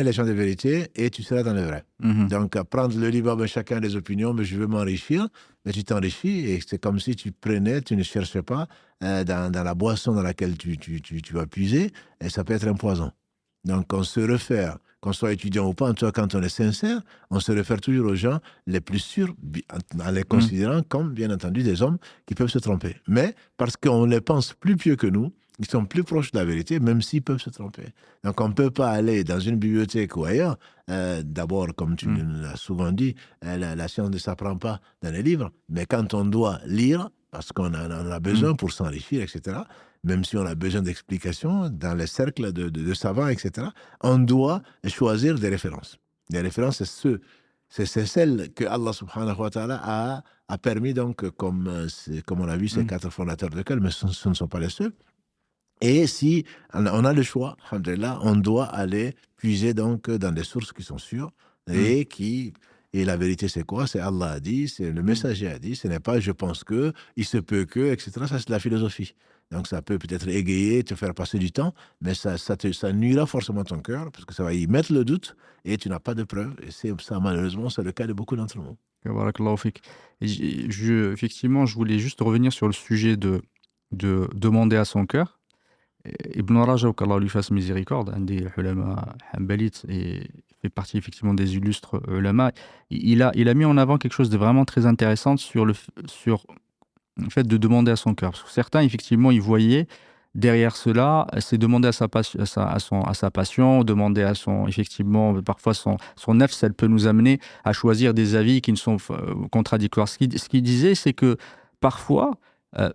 les gens de vérité et tu seras dans le vrai. Mhm. Donc, prendre le livre, ben, chacun des opinions, mais je veux m'enrichir, mais tu t'enrichis et c'est comme si tu prenais, tu ne cherchais pas dans la boisson dans laquelle tu vas puiser et ça peut être un poison. Donc, on se réfère, qu'on soit étudiant ou pas, en tout cas, quand on est sincère, on se réfère toujours aux gens les plus sûrs, en les considérant comme, bien entendu, des hommes qui peuvent se tromper. Mais parce qu'on les pense plus pieux que nous, ils sont plus proches de la vérité, même s'ils peuvent se tromper. Donc, on ne peut pas aller dans une bibliothèque ou ailleurs. D'abord, comme tu nous l'as souvent dit, la science ne s'apprend pas dans les livres, mais quand on doit lire, parce qu'on en a besoin pour s'enrichir, etc., même si on a besoin d'explications dans les cercles de savants, etc., on doit choisir des références. Les références, c'est celles que Allah subhanahu wa ta'ala a permis, donc, comme on a vu, ces 4 fondateurs de l'école, mais ce ne sont pas les seuls. Et si on a le choix, alhamdoulilah, on doit aller puiser donc dans des sources qui sont sûres et la vérité c'est quoi? C'est Allah a dit, c'est le messager a dit, ce n'est pas je pense que, il se peut que, etc. Ça c'est de la philosophie. Donc ça peut peut-être égayer, te faire passer du temps, mais ça nuira forcément ton cœur parce que ça va y mettre le doute et tu n'as pas de preuves. Et c'est ça malheureusement, c'est le cas de beaucoup d'entre nous. Barakallahu fik. Et effectivement, je voulais juste revenir sur le sujet de demander à son cœur. Ibn Rajab, qu'Allah lui fasse miséricorde, un des ulama hanbalites, et fait partie effectivement des illustres ulama, il a mis en avant quelque chose de vraiment très intéressant sur le fait de demander à son cœur. Parce que certains, effectivement, ils voyaient derrière cela, c'est demander à sa passion, demander à effectivement, parfois son nefs, elle peut nous amener à choisir des avis qui ne sont contradictoires. Ce qu'il disait, c'est que parfois, euh,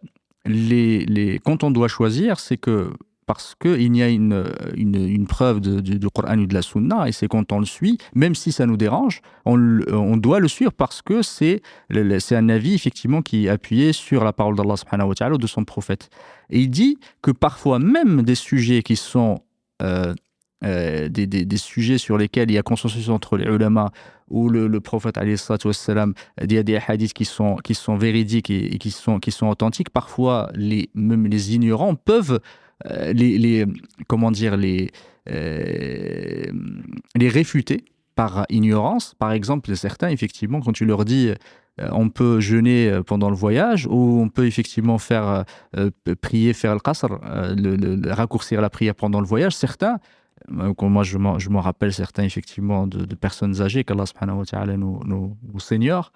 quand on doit choisir, c'est que parce qu'il y a une preuve du Coran ou de la Sunna, et c'est quand on le suit, même si ça nous dérange, on doit le suivre parce que c'est un avis effectivement qui est appuyé sur la parole d'Allah subhanahu wa ta'ala ou de son prophète. Et il dit que parfois même des sujets qui sont des sujets sur lesquels il y a consensus entre les ulama ou le prophète alayhi salatu wassalam, il y a des hadiths qui sont véridiques et qui sont authentiques, parfois même les ignorants peuvent comment dire, les réfuter par ignorance. Par exemple, certains, effectivement, quand tu leur dis on peut jeûner pendant le voyage ou on peut effectivement faire prier, faire le qasr, raccourcir la prière pendant le voyage, certains, moi je m'en rappelle certains effectivement de personnes âgées qu'Allah subhanahu wa ta'ala nous seniors.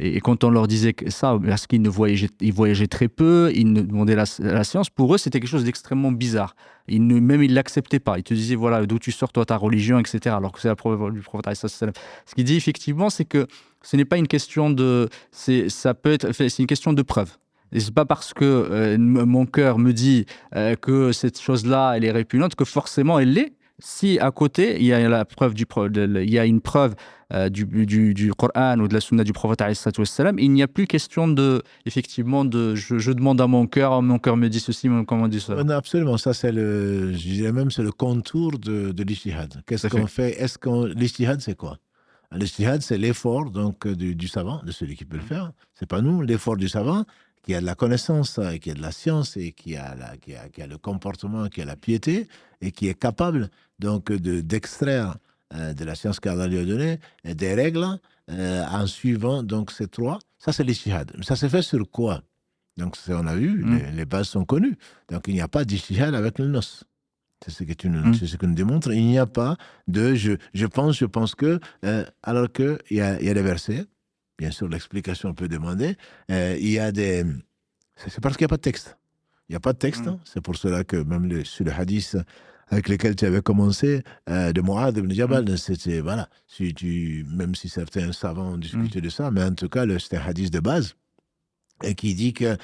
Et quand on leur disait que ça, parce qu'ils ils voyageaient très peu, ils ne demandaient la science, pour eux, c'était quelque chose d'extrêmement bizarre. Même ils ne l'acceptaient pas. Ils te disaient, voilà, d'où tu sors, toi, ta religion, etc. Alors que c'est la preuve du prophète. Ce qu'il dit, effectivement, c'est que ce n'est pas une question c'est une question de preuve. Et c'est pas parce que mon cœur me dit que cette chose-là, elle est répugnante, que forcément elle l'est. Si à côté, il y a la preuve il y a une preuve du Coran ou de la Sunna du prophète, il n'y a plus question effectivement, je demande à mon cœur me dit ceci, mon cœur me dit cela. Non, absolument, ça je dirais même, c'est le contour de l'ijtihad. Qu'est-ce qu'on fait? L'ijtihad, c'est quoi? L'ijtihad, c'est l'effort donc du savant, de celui qui peut le faire. C'est pas nous, l'effort du savant qui a de la connaissance, qui a de la science et qui a le comportement, qui a la piété et qui est capable donc d'extraire de la science qu'Allah lui a donnée des règles en suivant donc ces 3. Ça, c'est l'ijtihad. Ça se fait sur quoi? Donc, on a vu, les bases sont connues. Donc, il n'y a pas d'ijtihad avec le nos. C'est ce que nous démontre. Il n'y a pas de je pense que, alors qu'il y a des versets, bien sûr, l'explication peut demander, il y a c'est parce qu'il n'y a pas de texte. Il n'y a pas de texte, c'est pour cela que même sur le hadith, avec lesquels tu avais commencé, de Mu'adh ibn Jabal. C'était, voilà, même si certains savants ont discuté de ça, mais en tout cas, c'est un hadith de base. Et qui dit que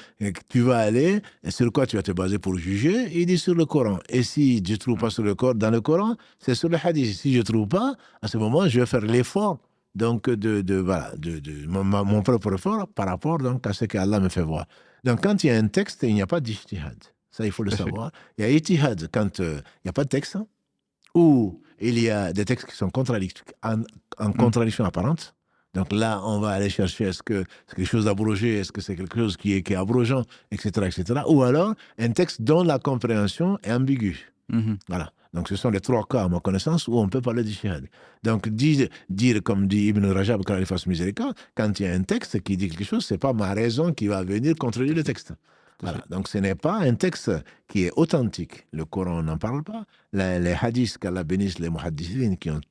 tu vas aller, et sur quoi tu vas te baser pour juger? Il dit sur le Coran. Et si je ne trouve pas sur dans le Coran, c'est sur le hadith. Si je ne trouve pas, à ce moment, je vais faire l'effort donc mon propre effort par rapport donc, à ce qu'Allah me fait voir. Donc quand il y a un texte, il n'y a pas d'ijtihad. Ça, il faut le savoir. Il y a ijtihad quand il n'y a pas de texte, hein, ou il y a des textes qui sont en contradiction apparente. Donc là, on va aller chercher est-ce que c'est quelque chose d'abrogé, est-ce que c'est quelque chose qui est abrogeant, etc., etc. Ou alors un texte dont la compréhension est ambiguë. Voilà. Donc ce sont les trois cas, à ma connaissance, où on peut parler d'ijtihad. Donc dire, comme dit Ibn Rajab, quand il fasse miséricorde, quand il y a un texte qui dit quelque chose, c'est pas ma raison qui va venir contredire le texte. Voilà. Donc ce n'est pas un texte qui est authentique. Le Coran, on n'en parle pas. Les hadiths, qu'Allah bénisse les muhaddithines, qui ont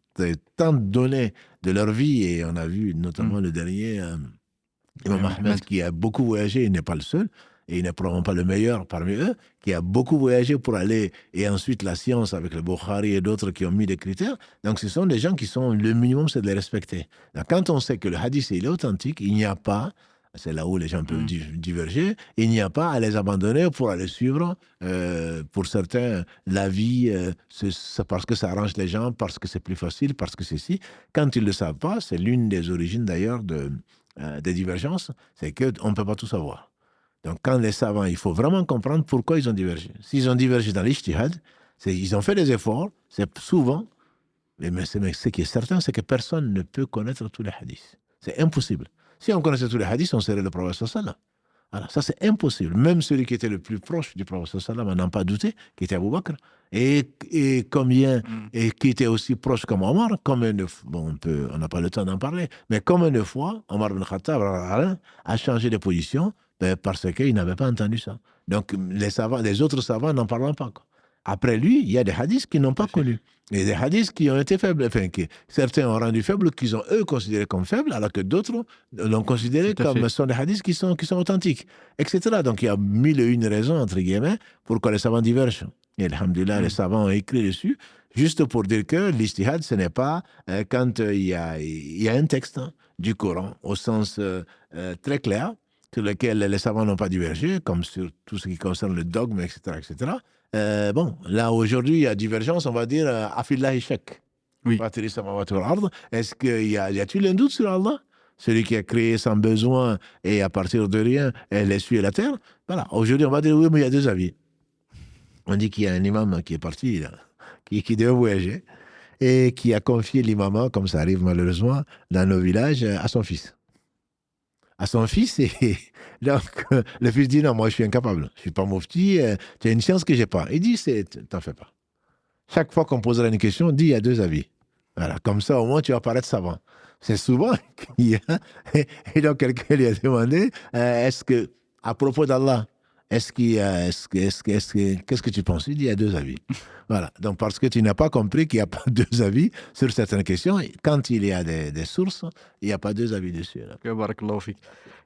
tant donné de leur vie, et on a vu notamment le dernier, Imam Ahmed, qui a beaucoup voyagé, il n'est pas le seul, et il n'est probablement pas le meilleur parmi eux, qui a beaucoup voyagé pour aller, et ensuite la science avec le Bukhari et d'autres qui ont mis des critères. Donc ce sont des gens qui sont, le minimum c'est de les respecter. Donc, quand on sait que le hadith il est authentique, il n'y a pas, c'est là où les gens peuvent diverger, il n'y a pas à les abandonner pour aller suivre, pour certains, la vie, c'est parce que ça arrange les gens, parce que c'est plus facile, parce que c'est si. Quand ils ne le savent pas, c'est l'une des origines d'ailleurs des divergences, c'est qu'on ne peut pas tout savoir. Donc quand les savants, il faut vraiment comprendre pourquoi ils ont divergé. S'ils ont divergé dans l'ijtihad, ils ont fait des efforts, c'est souvent, mais ce qui est certain, c'est que personne ne peut connaître tous les hadiths. C'est impossible. Si on connaissait tous les hadiths, on serait le prophète sallallahu. Voilà, ça c'est impossible. Même celui qui était le plus proche du prophète sallallahu n'en pas douté, qui était Abu Bakr, et qui était aussi proche comme Omar, on n'a pas le temps d'en parler, mais combien de fois Omar ibn Khattab a changé de position parce qu'il n'avait pas entendu ça. Donc les autres savants n'en parlent pas, quoi. Après lui, il y a des hadiths qui n'ont pas connu. Et des hadiths qui ont été faibles, enfin, certains ont rendu faibles, qu'ils ont eux considérés comme faibles, alors que d'autres l'ont considéré comme sont des hadiths qui sont authentiques, etc. Donc il y a mille et une raisons, entre guillemets, pourquoi les savants divergent. Et alhamdoulilah, les savants ont écrit dessus, juste pour dire que l'ijtihad, ce n'est pas quand il y a un texte du Coran, au sens très clair, sur lequel les savants n'ont pas divergé, comme sur tout ce qui concerne le dogme, etc., etc. Bon, là aujourd'hui, il y a divergence, on va dire, afillahi shak. Oui. Est-ce qu'il y a-t-il un doute sur Allah? Celui qui a créé sans besoin et à partir de rien, les cieux et la terre. Voilà, aujourd'hui, on va dire oui, mais il y a deux avis. On dit qu'il y a un imam qui est parti, là, qui devait voyager, et qui a confié l'imam, comme ça arrive malheureusement, dans nos villages, à son fils. À son fils, et donc le fils dit non, moi je suis incapable, je ne suis pas moufti, tu as une science que je n'ai pas. Il dit, t'en fais pas. Chaque fois qu'on posera une question, on dit il y a deux avis. Voilà, comme ça au moins tu vas paraître savant. C'est souvent qu'il y a, et donc quelqu'un lui a demandé, est-ce que, à propos d'Allah, qu'est-ce que tu penses? Il dit il y a deux avis. Voilà, donc parce que tu n'as pas compris qu'il n'y a pas deux avis sur certaines questions, quand il y a des sources, il n'y a pas deux avis dessus.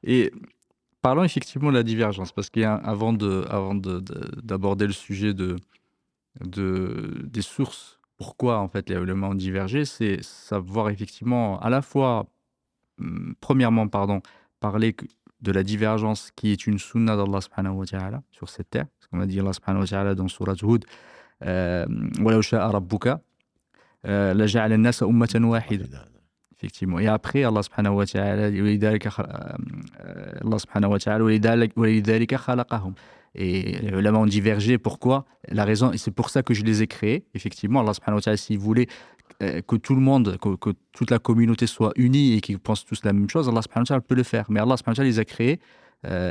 Et parlons effectivement de la divergence, parce qu'avant d'aborder le sujet des sources, pourquoi en fait les ulémas ont divergé, c'est savoir effectivement à la fois, premièrement, parler de la divergence qui est une sunna d'Allah subhanahu wa ta'ala sur cette terre, parce qu'on a dit Allah subhanahu wa ta'ala dans Surat Hud, وَلَوْ شَاءَ رَبُّكَ لَجَعَلَ النَّاسَ أُمَّةً وَاحِدَةً. Effectivement. Et après, Allah subhanahu wa ta'ala, وَلِذَلِكَ خَلَقَهُمْ. Et les ulama ont divergé. Pourquoi? La raison, et c'est pour ça que je les ai créés. Effectivement, Allah subhanahu wa ta'ala, s'il voulait que tout le monde, que toute la communauté soit unie et qu'ils pensent tous la même chose, Allah subhanahu wa ta'ala peut le faire. Mais Allah subhanahu wa ta'ala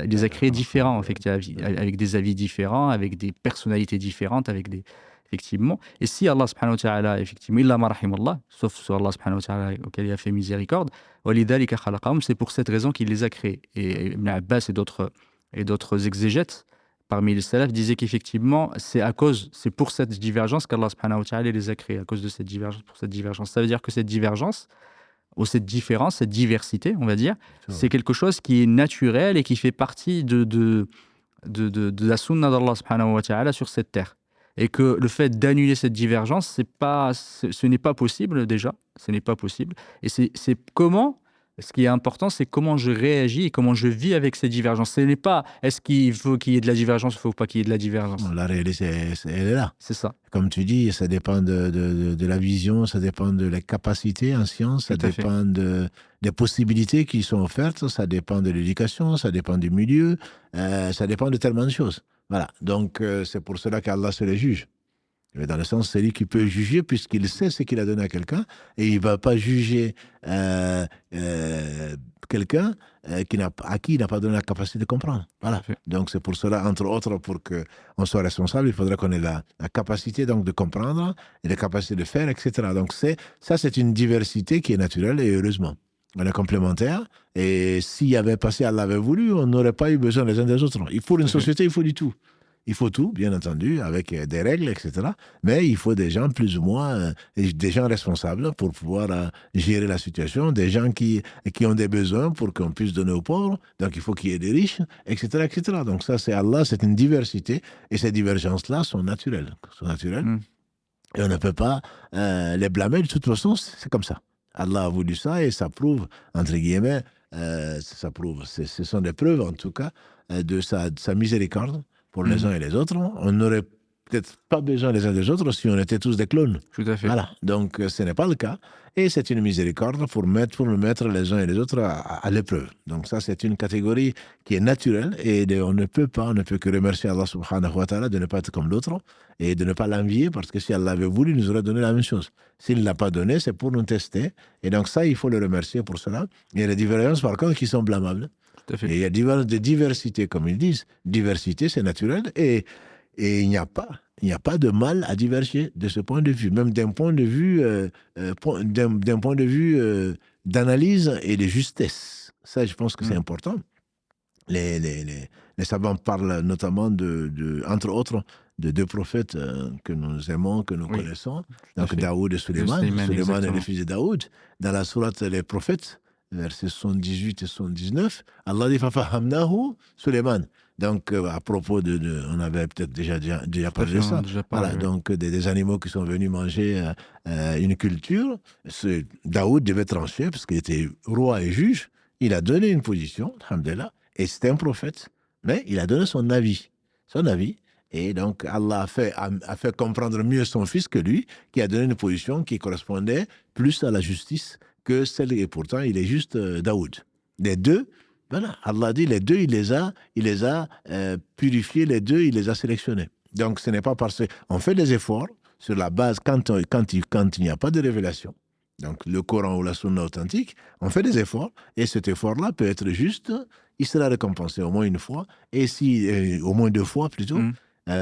les a créés différents, avec des avis différents, avec des personnalités différentes, effectivement. Et si Allah subhanahu wa ta'ala, effectivement, illa ma rahimallah, sauf sur Allah subhanahu wa ta'ala auquel il a fait miséricorde, walidhalika khalaqahum, c'est pour cette raison qu'il les a créés. Et Ibn Abbas et d'autres exégètes parmi les salafs disaient qu'effectivement, c'est pour cette divergence qu'Allah subhanahu wa ta'ala les a créés, à cause de cette divergence, pour cette divergence. Ça veut dire que cette divergence, ou cette différence, cette diversité, on va dire, c'est quelque chose qui est naturel et qui fait partie de la sunna d'Allah subhanahu wa ta'ala sur cette terre. et que le fait d'annuler cette divergence, ce n'est pas possible déjà, ce n'est pas possible. Et c'est comment, ce qui est important, c'est comment je réagis et comment je vis avec ces divergences. Ce n'est pas est-ce qu'il faut qu'il y ait de la divergence ou il ne faut pas qu'il y ait de la divergence. La réalité, elle est là. C'est ça. Comme tu dis, ça dépend de la vision, ça dépend de la capacité en science, ça dépend des possibilités qui sont offertes, ça dépend de l'éducation, ça dépend du milieu, ça dépend de tellement de choses. Voilà. Donc, c'est pour cela qu'Allah se les juge. Mais dans le sens, c'est lui qui peut juger puisqu'il sait ce qu'il a donné à quelqu'un et il ne va pas juger quelqu'un à qui il n'a pas donné la capacité de comprendre. Voilà. Donc c'est pour cela, entre autres, pour qu'on soit responsable, il faudra qu'on ait la capacité donc, de comprendre et la capacité de faire, etc. Donc ça, c'est une diversité qui est naturelle et heureusement. On est complémentaires et s'il y avait pas, si Allah l'avait voulu, on n'aurait pas eu besoin les uns des autres. Il faut une société, il faut du tout. Il faut tout, bien entendu, avec des règles, etc. Mais il faut des gens plus ou moins, des gens responsables pour pouvoir gérer la situation, des gens qui ont des besoins pour qu'on puisse donner aux pauvres. Donc il faut qu'il y ait des riches, etc., etc. Donc ça, c'est Allah, c'est une diversité. Et ces divergences-là sont naturelles. Et on ne peut pas les blâmer. De toute façon, c'est comme ça. Allah a voulu ça et ça prouve, entre guillemets, ça prouve, ce sont des preuves en tout cas de sa miséricorde pour les uns et les autres. On n'aurait peut-être pas besoin les uns des autres si on était tous des clones. Tout à fait. Voilà, donc ce n'est pas le cas. Et c'est une miséricorde pour nous mettre les uns et les autres à l'épreuve. Donc ça, c'est une catégorie qui est naturelle et on ne peut que remercier Allah subhanahu wa ta'ala de ne pas être comme l'autre et de ne pas l'envier parce que si Allah l'avait voulu, il nous aurait donné la même chose. S'il ne l'a pas donné, c'est pour nous tester. Et donc ça, il faut le remercier pour cela. Il y a des divergences, par contre, qui sont blâmables. Et il y a des diversités, comme ils disent. Diversité, c'est naturel et il n'y a pas de mal à diverger de ce point de vue, même d'un point de vue, d'analyse et de justesse. Ça, je pense que c'est important. Les savants parlent notamment entre autres, de deux prophètes que nous aimons, que nous connaissons, donc Daoud et Suleiman. Suleiman est le fils de Daoud. Dans la sourate Les Prophètes, versets 78 et 79, Allah dit « Fafahamnahu Suleiman ». Donc, à propos on avait peut-être déjà parlé de ça. Voilà, donc des animaux qui sont venus manger une culture. Daoud devait trancher parce qu'il était roi et juge. Il a donné une position, alhamdoulilah, et c'était un prophète. Mais il a donné son avis. Et donc, Allah a fait comprendre mieux son fils que lui, qui a donné une position qui correspondait plus à la justice que celle, et pourtant, il est juste Daoud. Les deux, voilà, Allah dit, les deux, il les a purifiés, les deux, il les a sélectionnés. Donc, ce n'est pas parce qu'on fait des efforts sur la base, quand il n'y a pas de révélation, donc le Coran ou la Sunna authentique, on fait des efforts, et cet effort-là peut être juste, il sera récompensé au moins une fois, et au moins 2 fois plutôt,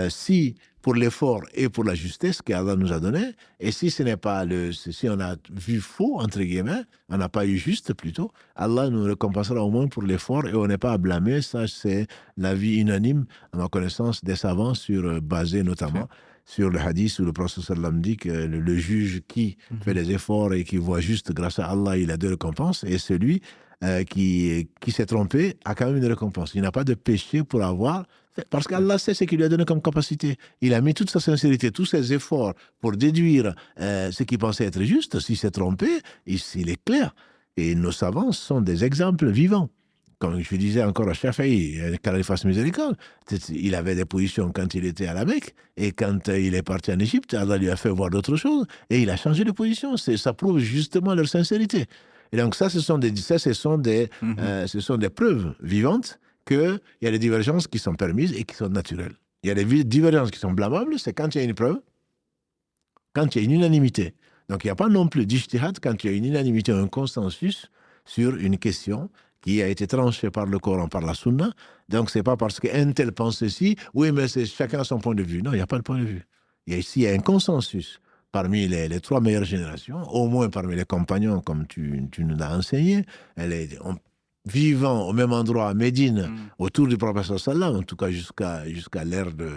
si pour l'effort et pour la justesse qu'Allah nous a donnée, et si ce n'est pas si on a vu faux, entre guillemets, on n'a pas eu juste plutôt, Allah nous récompensera au moins pour l'effort et on n'est pas à blâmer. Ça, c'est l'avis unanime, à ma connaissance, des savants, basé notamment sur le hadith où le prophète sallam dit que le juge qui fait des efforts et qui voit juste grâce à Allah, il a 2 récompenses, et celui qui s'est trompé a quand même une récompense. Il n'a pas de péché pour avoir, parce qu'Allah sait ce qu'il lui a donné comme capacité. Il a mis toute sa sincérité, tous ses efforts pour déduire ce qu'il pensait être juste. S'il s'est trompé, il est clair. Et nos savants sont des exemples vivants. Comme je disais encore à Shafi'i, qu'Allah fasse miséricorde, il avait des positions quand il était à la Mecque, et quand il est parti en Égypte, Allah lui a fait voir d'autres choses, et il a changé de position. Ça prouve justement leur sincérité. Et donc ça, ce sont des preuves vivantes qu'il y a des divergences qui sont permises et qui sont naturelles. Il y a des divergences qui sont blâmables, c'est quand il y a une preuve, quand il y a une unanimité. Donc il n'y a pas non plus d'ijtihad quand il y a une unanimité, un consensus sur une question qui a été tranchée par le Coran, par la Sunna. Donc c'est pas parce qu'un tel pense ceci, oui, mais c'est chacun a son point de vue. Non, il n'y a pas de point de vue. Il y a un consensus parmi les 3 meilleures générations, au moins parmi les compagnons, comme tu nous l'as enseigné. vivant au même endroit à Médine, autour du prophète sallam, en tout cas jusqu'à l'ère de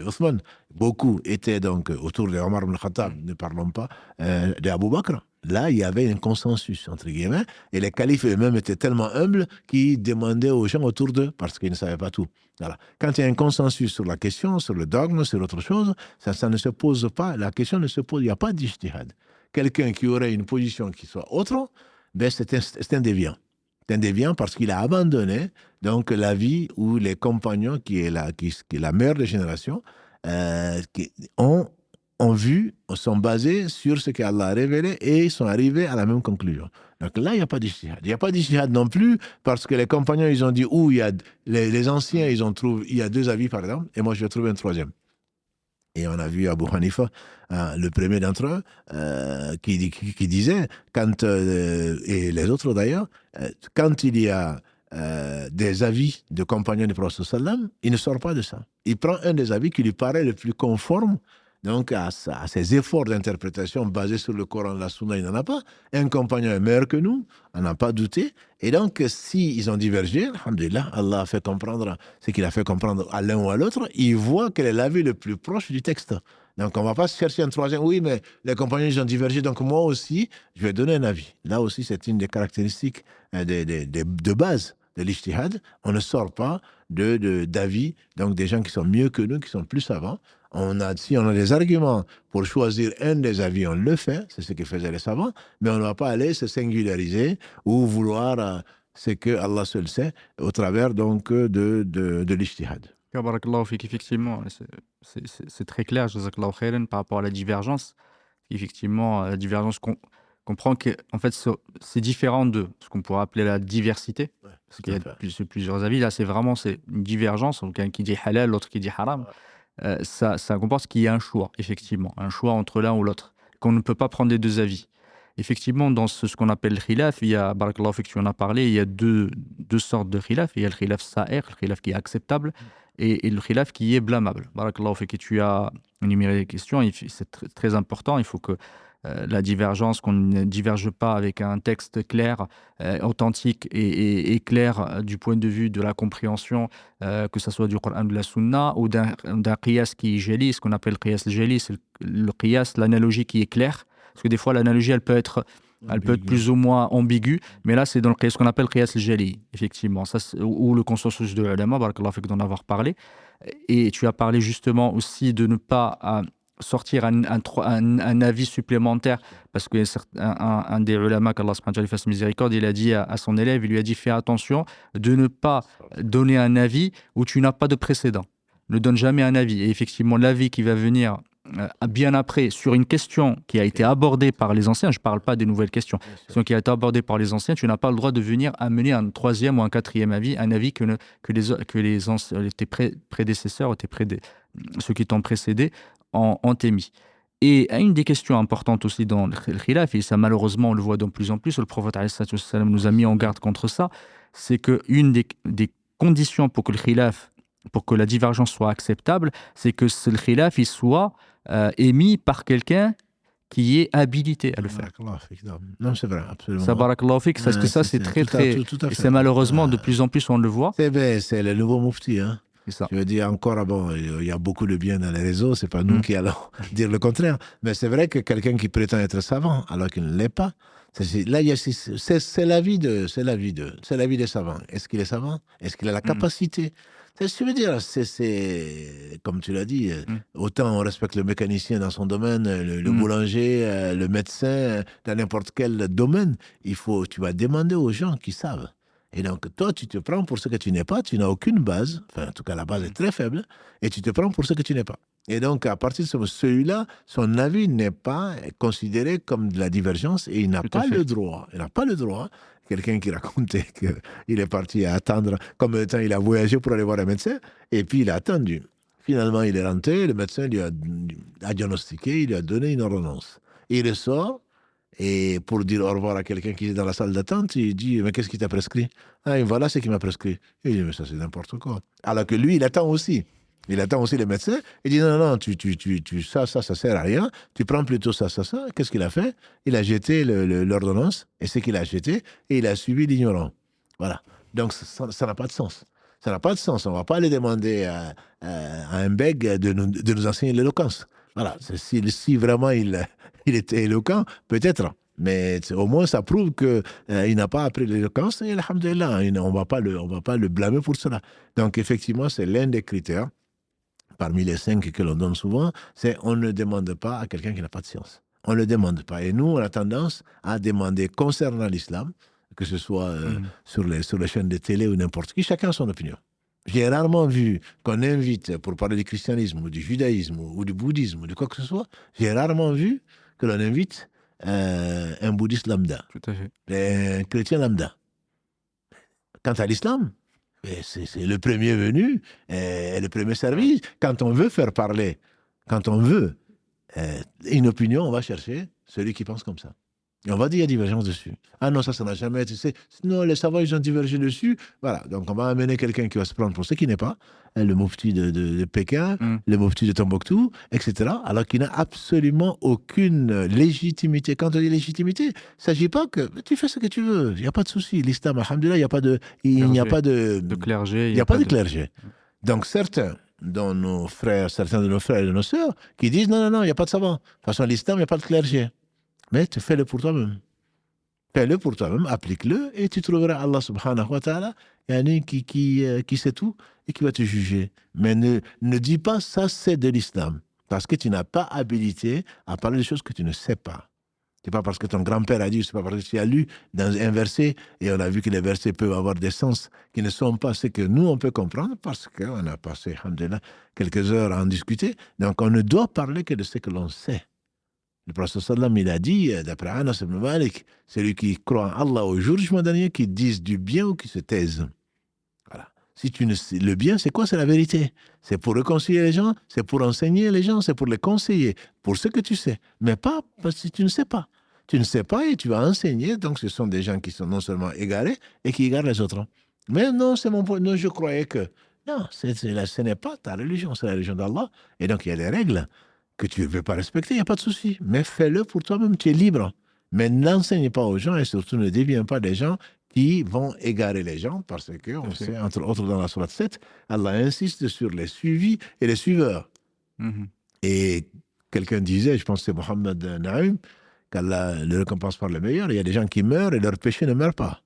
Othman, beaucoup étaient donc autour de Omar ibn Khattab, ne parlons pas d'Abu Bakr. Là, il y avait un consensus, entre guillemets, et les califes eux-mêmes étaient tellement humbles qu'ils demandaient aux gens autour d'eux, parce qu'ils ne savaient pas tout. Voilà. Quand il y a un consensus sur la question, sur le dogme, sur autre chose, ça ne se pose pas, la question ne se pose, il n'y a pas d'ijtihad. Quelqu'un qui aurait une position qui soit autre, ben c'est un déviant. C'est un déviant parce qu'il a abandonné donc la vie où les compagnons, qui est la meilleure des générations, qui ont vu, sont basés sur ce qu'Allah a révélé et sont arrivés à la même conclusion. Donc là, il n'y a pas d'ijtihad. Il n'y a pas d'ijtihad non plus parce que les compagnons, ils ont dit, il y a les anciens, ils ont trouvé, il y a 2 avis par exemple, et moi je vais trouver un 3e. Et on a vu Abu Hanifa, le premier d'entre eux, qui disait, et les autres d'ailleurs, quand il y a des avis de compagnons du prophète sallam, il ne sort pas de ça. Il prend un des avis qui lui paraît le plus conforme donc à ses efforts d'interprétation basés sur le Coran, la Sunna, il n'en a pas. Un compagnon est meilleur que nous, on n'a pas douté. Et donc, s'ils ont divergé, alhamdulillah, Allah a fait comprendre ce qu'il a fait comprendre à l'un ou à l'autre, il voit quel est l'avis le plus proche du texte. Donc, on ne va pas chercher un 3e. Oui, mais les compagnons, ils ont divergé, donc moi aussi, je vais donner un avis. Là aussi, c'est une des caractéristiques de base de l'ijtihad. On ne sort pas d'avis, donc des gens qui sont mieux que nous, qui sont plus savants. Si on a des arguments pour choisir un des avis, on le fait, c'est ce que faisaient les savants, mais on ne va pas aller se singulariser ou vouloir ce que Allah seul sait au travers donc de l'ijtihad. Barakallahu fik, effectivement, c'est très clair, jazakallahu khairan, par rapport à la divergence. Effectivement, la divergence comprend que en fait, c'est différent de ce qu'on pourrait appeler la diversité, parce qu'il y a plusieurs avis. Là, c'est une divergence, donc un qui dit halal, l'autre qui dit haram. Ça comporte qu'il y a un choix, effectivement, un choix entre l'un ou l'autre, qu'on ne peut pas prendre les 2 avis. Effectivement, dans ce qu'on appelle le khilaf, il y a, barakallahu fik, tu en as parlé, il y a deux sortes de khilaf. Il y a le khilaf sa'ir, le khilaf qui est acceptable, et le khilaf qui est blâmable. Barakallahu fik, et tu as énuméré les questions, c'est très important, il faut que la divergence, qu'on ne diverge pas avec un texte clair, authentique et clair du point de vue de la compréhension, que ce soit du Coran ou de la Sunna, ou d'un qiyas qui est jali, ce qu'on appelle le qiyas jali, c'est le qiyas, l'analogie qui est claire. Parce que des fois, l'analogie, elle peut être plus ou moins ambiguë, mais là, c'est dans ce qu'on appelle qiyas jali, effectivement, ou le consensus de l'ulama, barakallahu fik, d'en avoir parlé. Et tu as parlé justement aussi de ne pas sortir un avis supplémentaire, parce qu'un des ulama, qu'Allah subhanahu wa ta'ala fasse miséricorde, il a dit à son élève, il lui a dit, fais attention de ne pas donner un avis où tu n'as pas de précédent. Ne donne jamais un avis. Et effectivement, l'avis qui va venir bien après sur une question qui a été abordée par les anciens, je ne parle pas des nouvelles questions, qui a été abordée par les anciens, tu n'as pas le droit de venir amener un 3e ou un 4e avis, un avis que tes prédécesseurs ou ceux qui t'ont précédé ont émis. Et une des questions importantes aussi dans le khilaf, et ça malheureusement on le voit de plus en plus, le prophète nous a mis en garde contre ça, c'est qu'une des conditions pour que le khilaf, pour que la divergence soit acceptable, c'est que le khilaf il soit émis par quelqu'un qui est habilité à le faire. Non, c'est vrai, absolument. Ça, barakallahu fik, parce que ça, c'est très, et c'est malheureusement, de plus en plus, on le voit. C'est le nouveau mufti, hein. Je veux dire, encore, il y a beaucoup de bien dans les réseaux, c'est pas nous qui allons dire le contraire. Mais c'est vrai que quelqu'un qui prétend être savant, alors qu'il ne l'est pas, là, c'est l'avis des savants. Est-ce qu'il est savant? Est-ce qu'il a la capacité? C'est ce que je veux dire, c'est comme tu l'as dit, autant on respecte le mécanicien dans son domaine, le boulanger, le médecin, dans n'importe quel domaine, tu vas demander aux gens qui savent. Et donc, toi, tu te prends pour ce que tu n'es pas, tu n'as aucune base, enfin, en tout cas, la base est très faible, et tu te prends pour ce que tu n'es pas. Et donc, à partir de celui-là, son avis n'est pas considéré comme de la divergence, et il n'a pas le droit. Il n'a pas le droit. Quelqu'un qui racontait qu'il est parti à attendre, comme le temps il a voyagé pour aller voir un médecin, et puis il a attendu. Finalement, il est rentré, le médecin lui a diagnostiqué, il lui a donné une ordonnance. Il ressort, et pour dire au revoir à quelqu'un qui est dans la salle d'attente, il dit, mais qu'est-ce qu'il t'a prescrit? Ah, et voilà ce qu'il m'a prescrit. Il dit, mais ça c'est n'importe quoi. Alors que lui, il attend aussi. Il attend aussi le médecin. Il dit, non, ça sert à rien. Tu prends plutôt ça. Qu'est-ce qu'il a fait? Il a jeté l'ordonnance, et ce qu'il a jeté, et il a suivi l'ignorant. Voilà. Donc, ça n'a pas de sens. Ça n'a pas de sens. On ne va pas aller demander à un bègue de nous enseigner l'éloquence. Voilà. Si vraiment il était éloquent, peut-être. Mais au moins, ça prouve qu'il n'a pas appris l'éloquence. Et alhamdoulilah, on ne va pas le blâmer pour cela. Donc, effectivement, c'est l'un des critères, parmi les 5 que l'on donne souvent, c'est on ne demande pas à quelqu'un qui n'a pas de science. On ne le demande pas. Et nous, on a tendance à demander concernant l'islam, que ce soit sur les chaînes de télé ou n'importe qui, chacun a son opinion. J'ai rarement vu qu'on invite, pour parler du christianisme ou du judaïsme ou du bouddhisme ou de quoi que ce soit, j'ai rarement vu que l'on invite un bouddhiste lambda, Tout à fait. un chrétien lambda. Quant à l'islam, c'est le premier venu et le premier servi. Quand on veut faire parler, quand on veut une opinion, on va chercher celui qui pense comme ça. Et on va dire qu'il y a divergence dessus. Ah non, ça n'a jamais été. Non, les savants, ils ont divergé dessus. Voilà. Donc, on va amener quelqu'un qui va se prendre pour ce qui n'est pas. Le mufti de Pékin, le mufti de Tombouctou, etc. Alors qu'il n'a absolument aucune légitimité. Quand on dit légitimité, il ne s'agit pas que tu fais ce que tu veux. Il n'y a pas de souci. L'islam, alhamdoulilah, il n'y a pas de clergé. Il n'y a pas de clergé. Donc, certains de nos frères et de nos sœurs qui disent non, il n'y a pas de savant. De toute façon, l'islam, il n'y a pas de clergé. Mais tu fais-le pour toi-même. Fais-le pour toi-même, applique-le, et tu trouveras Allah subhanahu wa ta'ala qui sait tout et qui va te juger. Mais ne dis pas ça, c'est de l'islam. Parce que tu n'as pas habilité à parler de choses que tu ne sais pas. Ce n'est pas parce que ton grand-père a dit, ce n'est pas parce que tu as lu dans un verset, et on a vu que les versets peuvent avoir des sens qui ne sont pas ce que nous, on peut comprendre, parce qu'on a passé, alhamdoulilah, quelques heures à en discuter. Donc, on ne doit parler que de ce que l'on sait. Le prophète sallam, il a dit, d'après Anas ibn Malik, celui qui croit en Allah au jour du jugement dernier, qui dise du bien ou qui se taise. Voilà. Si tu ne sais, le bien, c'est quoi? C'est la vérité. C'est pour réconcilier les gens, c'est pour enseigner les gens, c'est pour les conseiller, pour ce que tu sais. Mais pas parce que tu ne sais pas. Tu ne sais pas et tu vas enseigner. Donc, ce sont des gens qui sont non seulement égarés et qui égarent les autres. Mais non, c'est mon point. Non, je croyais que... Non, ce n'est pas ta religion, c'est la religion d'Allah. Et donc, il y a des règles que tu ne veux pas respecter, il n'y a pas de souci. Mais fais-le pour toi-même, tu es libre. Mais n'enseigne pas aux gens et surtout ne deviens pas des gens qui vont égarer les gens parce que, on sait, entre autres dans la sourate 7, Allah insiste sur les suivis et les suiveurs. Et quelqu'un disait, je pense que c'est Mohammed Naïm, qu'Allah le récompense par le meilleur. Il y a des gens qui meurent et leur péché ne meurt pas.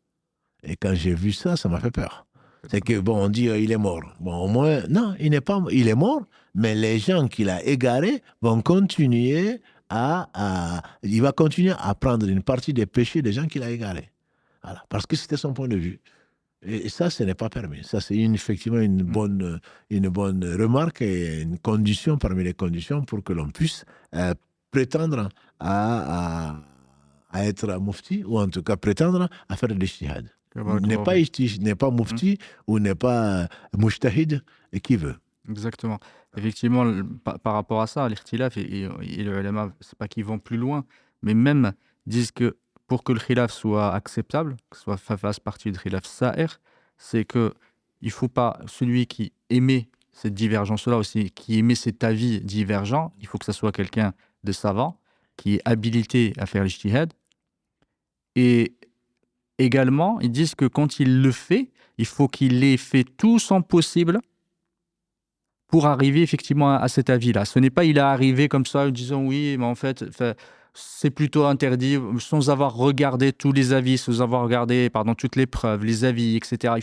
Et quand j'ai vu ça, ça m'a fait peur. C'est que, bon, on dit il est mort. Bon, au moins, non, il est mort, mais les gens qu'il a égarés vont continuer il va continuer à prendre une partie des péchés des gens qu'il a égarés. Voilà, parce que c'était son point de vue. Et ça, ce n'est pas permis. Ça, c'est effectivement une bonne remarque et une condition parmi les conditions pour que l'on puisse prétendre à être mufti, ou en tout cas prétendre à faire de l'ijtihad. N'est pas mufti ou n'est pas mujtahid et qui veut. Exactement. Effectivement, par rapport à ça, l'ikhtilaf et les ulama, c'est pas qu'ils vont plus loin, mais même disent que pour que le khilaf soit acceptable, que ce soit fasse partie du khilaf sa'ir, c'est que il faut pas celui qui émet cette divergence-là aussi, qui émet cet avis divergent, il faut que ça soit quelqu'un de savant, qui est habilité à faire l'ijtihad. Et également, ils disent que quand il le fait, il faut qu'il ait fait tout son possible pour arriver effectivement à cet avis-là. Ce n'est pas il est arrivé comme ça en disant oui, mais en fait, c'est plutôt interdit, sans avoir regardé tous les avis, sans avoir regardé toutes les preuves, les avis, etc.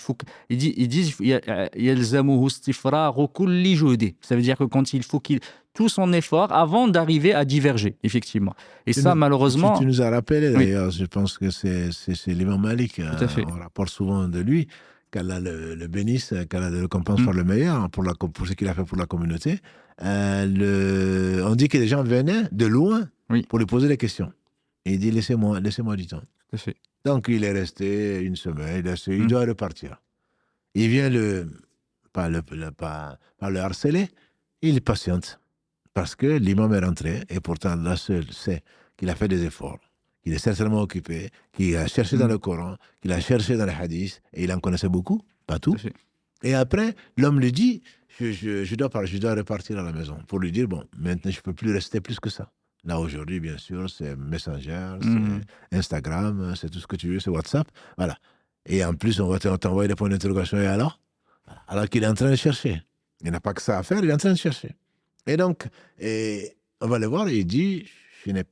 Ils disent ça veut dire que quand il faut qu'il tout son effort avant d'arriver à diverger, effectivement. Et ça, malheureusement... Tu nous as rappelé, d'ailleurs, je pense que c'est l'imam Malik, on rapporte souvent de lui, qu'Allah le bénisse, qu'Allah le récompense par le meilleur, pour ce qu'il a fait pour la communauté. On dit que les gens venaient de loin pour lui poser des questions. Et il dit, laissez-moi du temps. Donc, il est resté une semaine, il doit repartir. Il vient pas le harceler, il patiente. Parce que l'imam est rentré, et pourtant, là seul sait qu'il a fait des efforts, qu'il est certainement occupé, qu'il a cherché dans le Coran, qu'il a cherché dans les hadiths, et il en connaissait beaucoup, pas tout. Et après, l'homme lui dit, je dois repartir à la maison, pour lui dire, bon, maintenant, je ne peux plus rester plus que ça. Là, aujourd'hui, bien sûr, c'est Messenger, c'est Instagram, c'est tout ce que tu veux, c'est WhatsApp, voilà. Et en plus, on va t'envoyer des points d'interrogation. Et alors qu'il est en train de chercher. Il n'a pas que ça à faire, il est en train de chercher. Et donc, on va le voir et il dit, je n'ai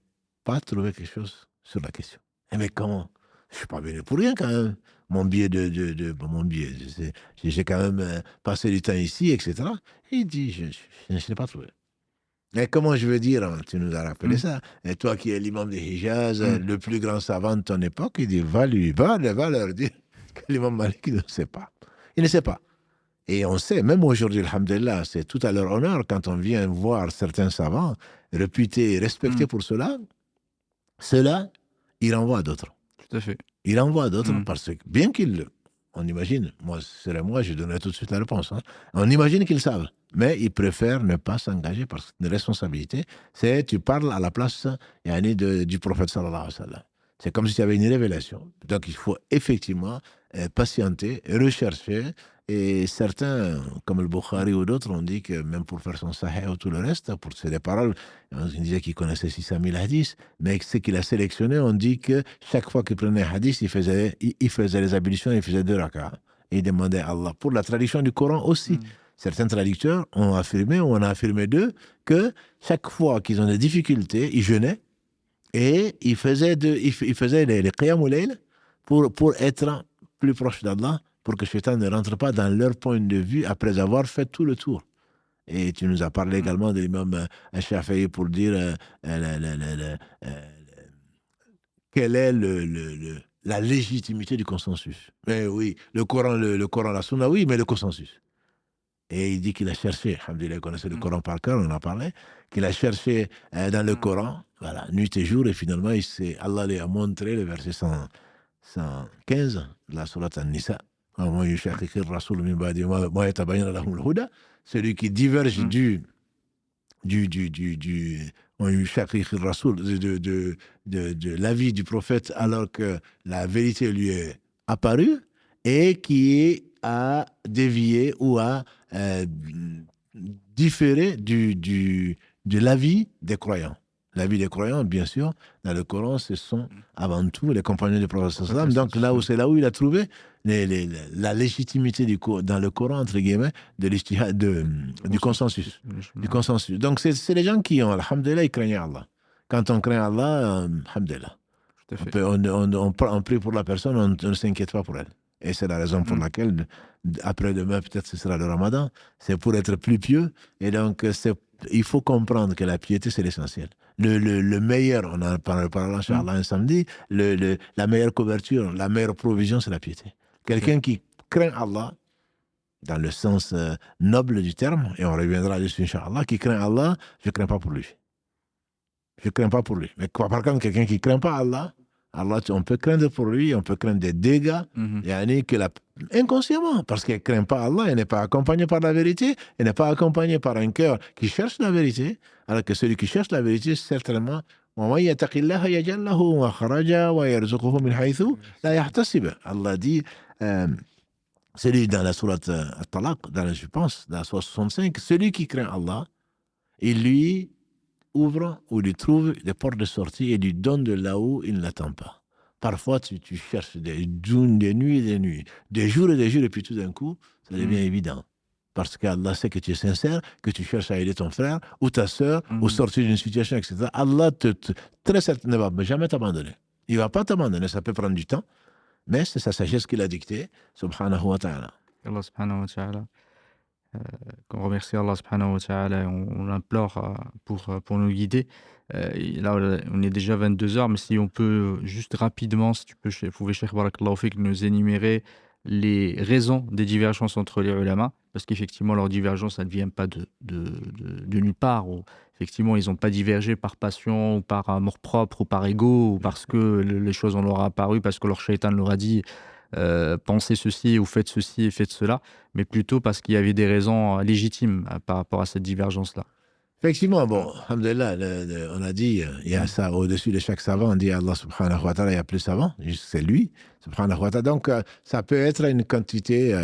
pas trouvé quelque chose sur la question. Mais comment? Je ne suis pas venu pour rien quand même. Mon billet mon billet, j'ai quand même passé du temps ici, etc. Et il dit, je n'ai pas trouvé. Et comment je veux dire, hein, tu nous as rappelé ça. Et toi qui es l'imam de Hijaz, le plus grand savant de ton époque, il dit, va leur dire que l'imam Malik ne sait pas. Il ne sait pas. Et on sait, même aujourd'hui, alhamdulillah, c'est tout à leur honneur quand on vient voir certains savants réputés et respectés pour cela, il renvoie à d'autres. Tout à fait. Il renvoie à d'autres parce que, bien on imagine, moi, je donnerai tout de suite la réponse, hein. On imagine qu'ils savent, mais ils préfèrent ne pas s'engager parce que la responsabilité, c'est tu parles à la place du prophète sallallahu alayhi wa sallam. C'est comme s'il y avait une révélation. Donc, il faut effectivement patienter, rechercher. Et certains, comme le Bukhari ou d'autres, ont dit que même pour faire son sahih ou tout le reste, c'est des paroles, on disait qu'il connaissait 600 000 hadiths, mais ce qu'il a sélectionné, on dit que chaque fois qu'il prenait un hadith, il faisait les ablutions, il faisait 2 rak'ah. Et il demandait à Allah. Pour la traduction du Coran aussi, certains traducteurs ont affirmé, ou on a affirmé d'eux, que chaque fois qu'ils ont des difficultés, ils jeûnaient et ils faisaient les qiyam ou layl pour être plus proche d'Allah, pour que Shaitan ne rentre pas dans leur point de vue après avoir fait tout le tour. Et tu nous as parlé également de l'imam Shafi'i pour dire quelle est la légitimité du consensus. Mais oui, le Coran, la Sunna, oui, mais le consensus. Et il dit qu'il a cherché, alhamdoulilah, il connaissait le Coran par cœur, on en a parlé, qu'il a cherché dans le Coran, voilà, nuit et jour, et finalement, Allah lui a montré le verset 115, la sourate An-Nisa. Celui qui diverge de l'avis du prophète alors que la vérité lui est apparue et qui a dévié ou a différé de l'avis des croyants. L'avis des croyants, bien sûr, dans le Coran, ce sont avant tout les compagnons du prophète. Donc c'est là où il a trouvé la légitimité dans le Coran, entre guillemets, du consensus. Du consensus. Donc c'est les gens qui ont, alhamdoulilah, ils craignent Allah. Quand on craint Allah, alhamdoulilah, on prie pour la personne, on ne s'inquiète pas pour elle. Et c'est la raison pour laquelle, après-demain, peut-être ce sera le Ramadan, c'est pour être plus pieux. Et donc, il faut comprendre que la piété, c'est l'essentiel. Le meilleur, on en parlera inchallah un samedi, la meilleure couverture, la meilleure provision, c'est la piété. Quelqu'un qui craint Allah, dans le sens noble du terme, et on reviendra dessus inchallah, qui craint Allah, je ne crains pas pour lui. Je ne crains pas pour lui. Mais par contre, quelqu'un qui ne craint pas Allah, on peut craindre pour lui, on peut craindre des dégâts, inconsciemment, parce qu'il ne craint pas Allah, il n'est pas accompagné par la vérité, il n'est pas accompagné par un cœur qui cherche la vérité, alors que celui qui cherche la vérité, certainement, Allah dit, celui dans la sourate At-Talaq, je pense, dans la sourate 65, celui qui craint Allah, il lui ouvre ou lui trouve des portes de sortie et lui donne de là où il ne l'attend pas. Parfois, tu cherches des nuits et des nuits, des jours, et puis tout d'un coup, ça devient évident. Parce qu'Allah sait que tu es sincère, que tu cherches à aider ton frère ou ta sœur, ou sortir d'une situation, etc. Allah très certainement ne va jamais t'abandonner. Il ne va pas t'abandonner, ça peut prendre du temps, mais c'est sa sagesse qu'il a dictée, subhanahu wa ta'ala. Allah subhanahu wa ta'ala. Qu'on remercie Allah subhanahu wa ta'ala et on l'implore pour nous guider. Là, on est déjà 22h, mais si on peut juste rapidement, si tu pouvais, Cheikh Barakallahu Fik, nous énumérer les raisons des divergences entre les ulama, parce qu'effectivement, leur divergence, ça ne vient pas de nulle part. Ou, effectivement, ils n'ont pas divergé par passion, ou par amour-propre, ou par ego, ou parce que les choses en leur a apparu, parce que leur shaitan leur a dit pensez ceci ou faites ceci et faites cela, mais plutôt parce qu'il y avait des raisons légitimes par rapport à cette divergence-là. Effectivement, bon, alhamdulillah, on a dit, il y a ça au-dessus de chaque savant, on dit Allah subhanahu wa ta'ala, il y a plus savant, c'est lui, subhanahu wa ta'ala. Donc, ça peut être une quantité,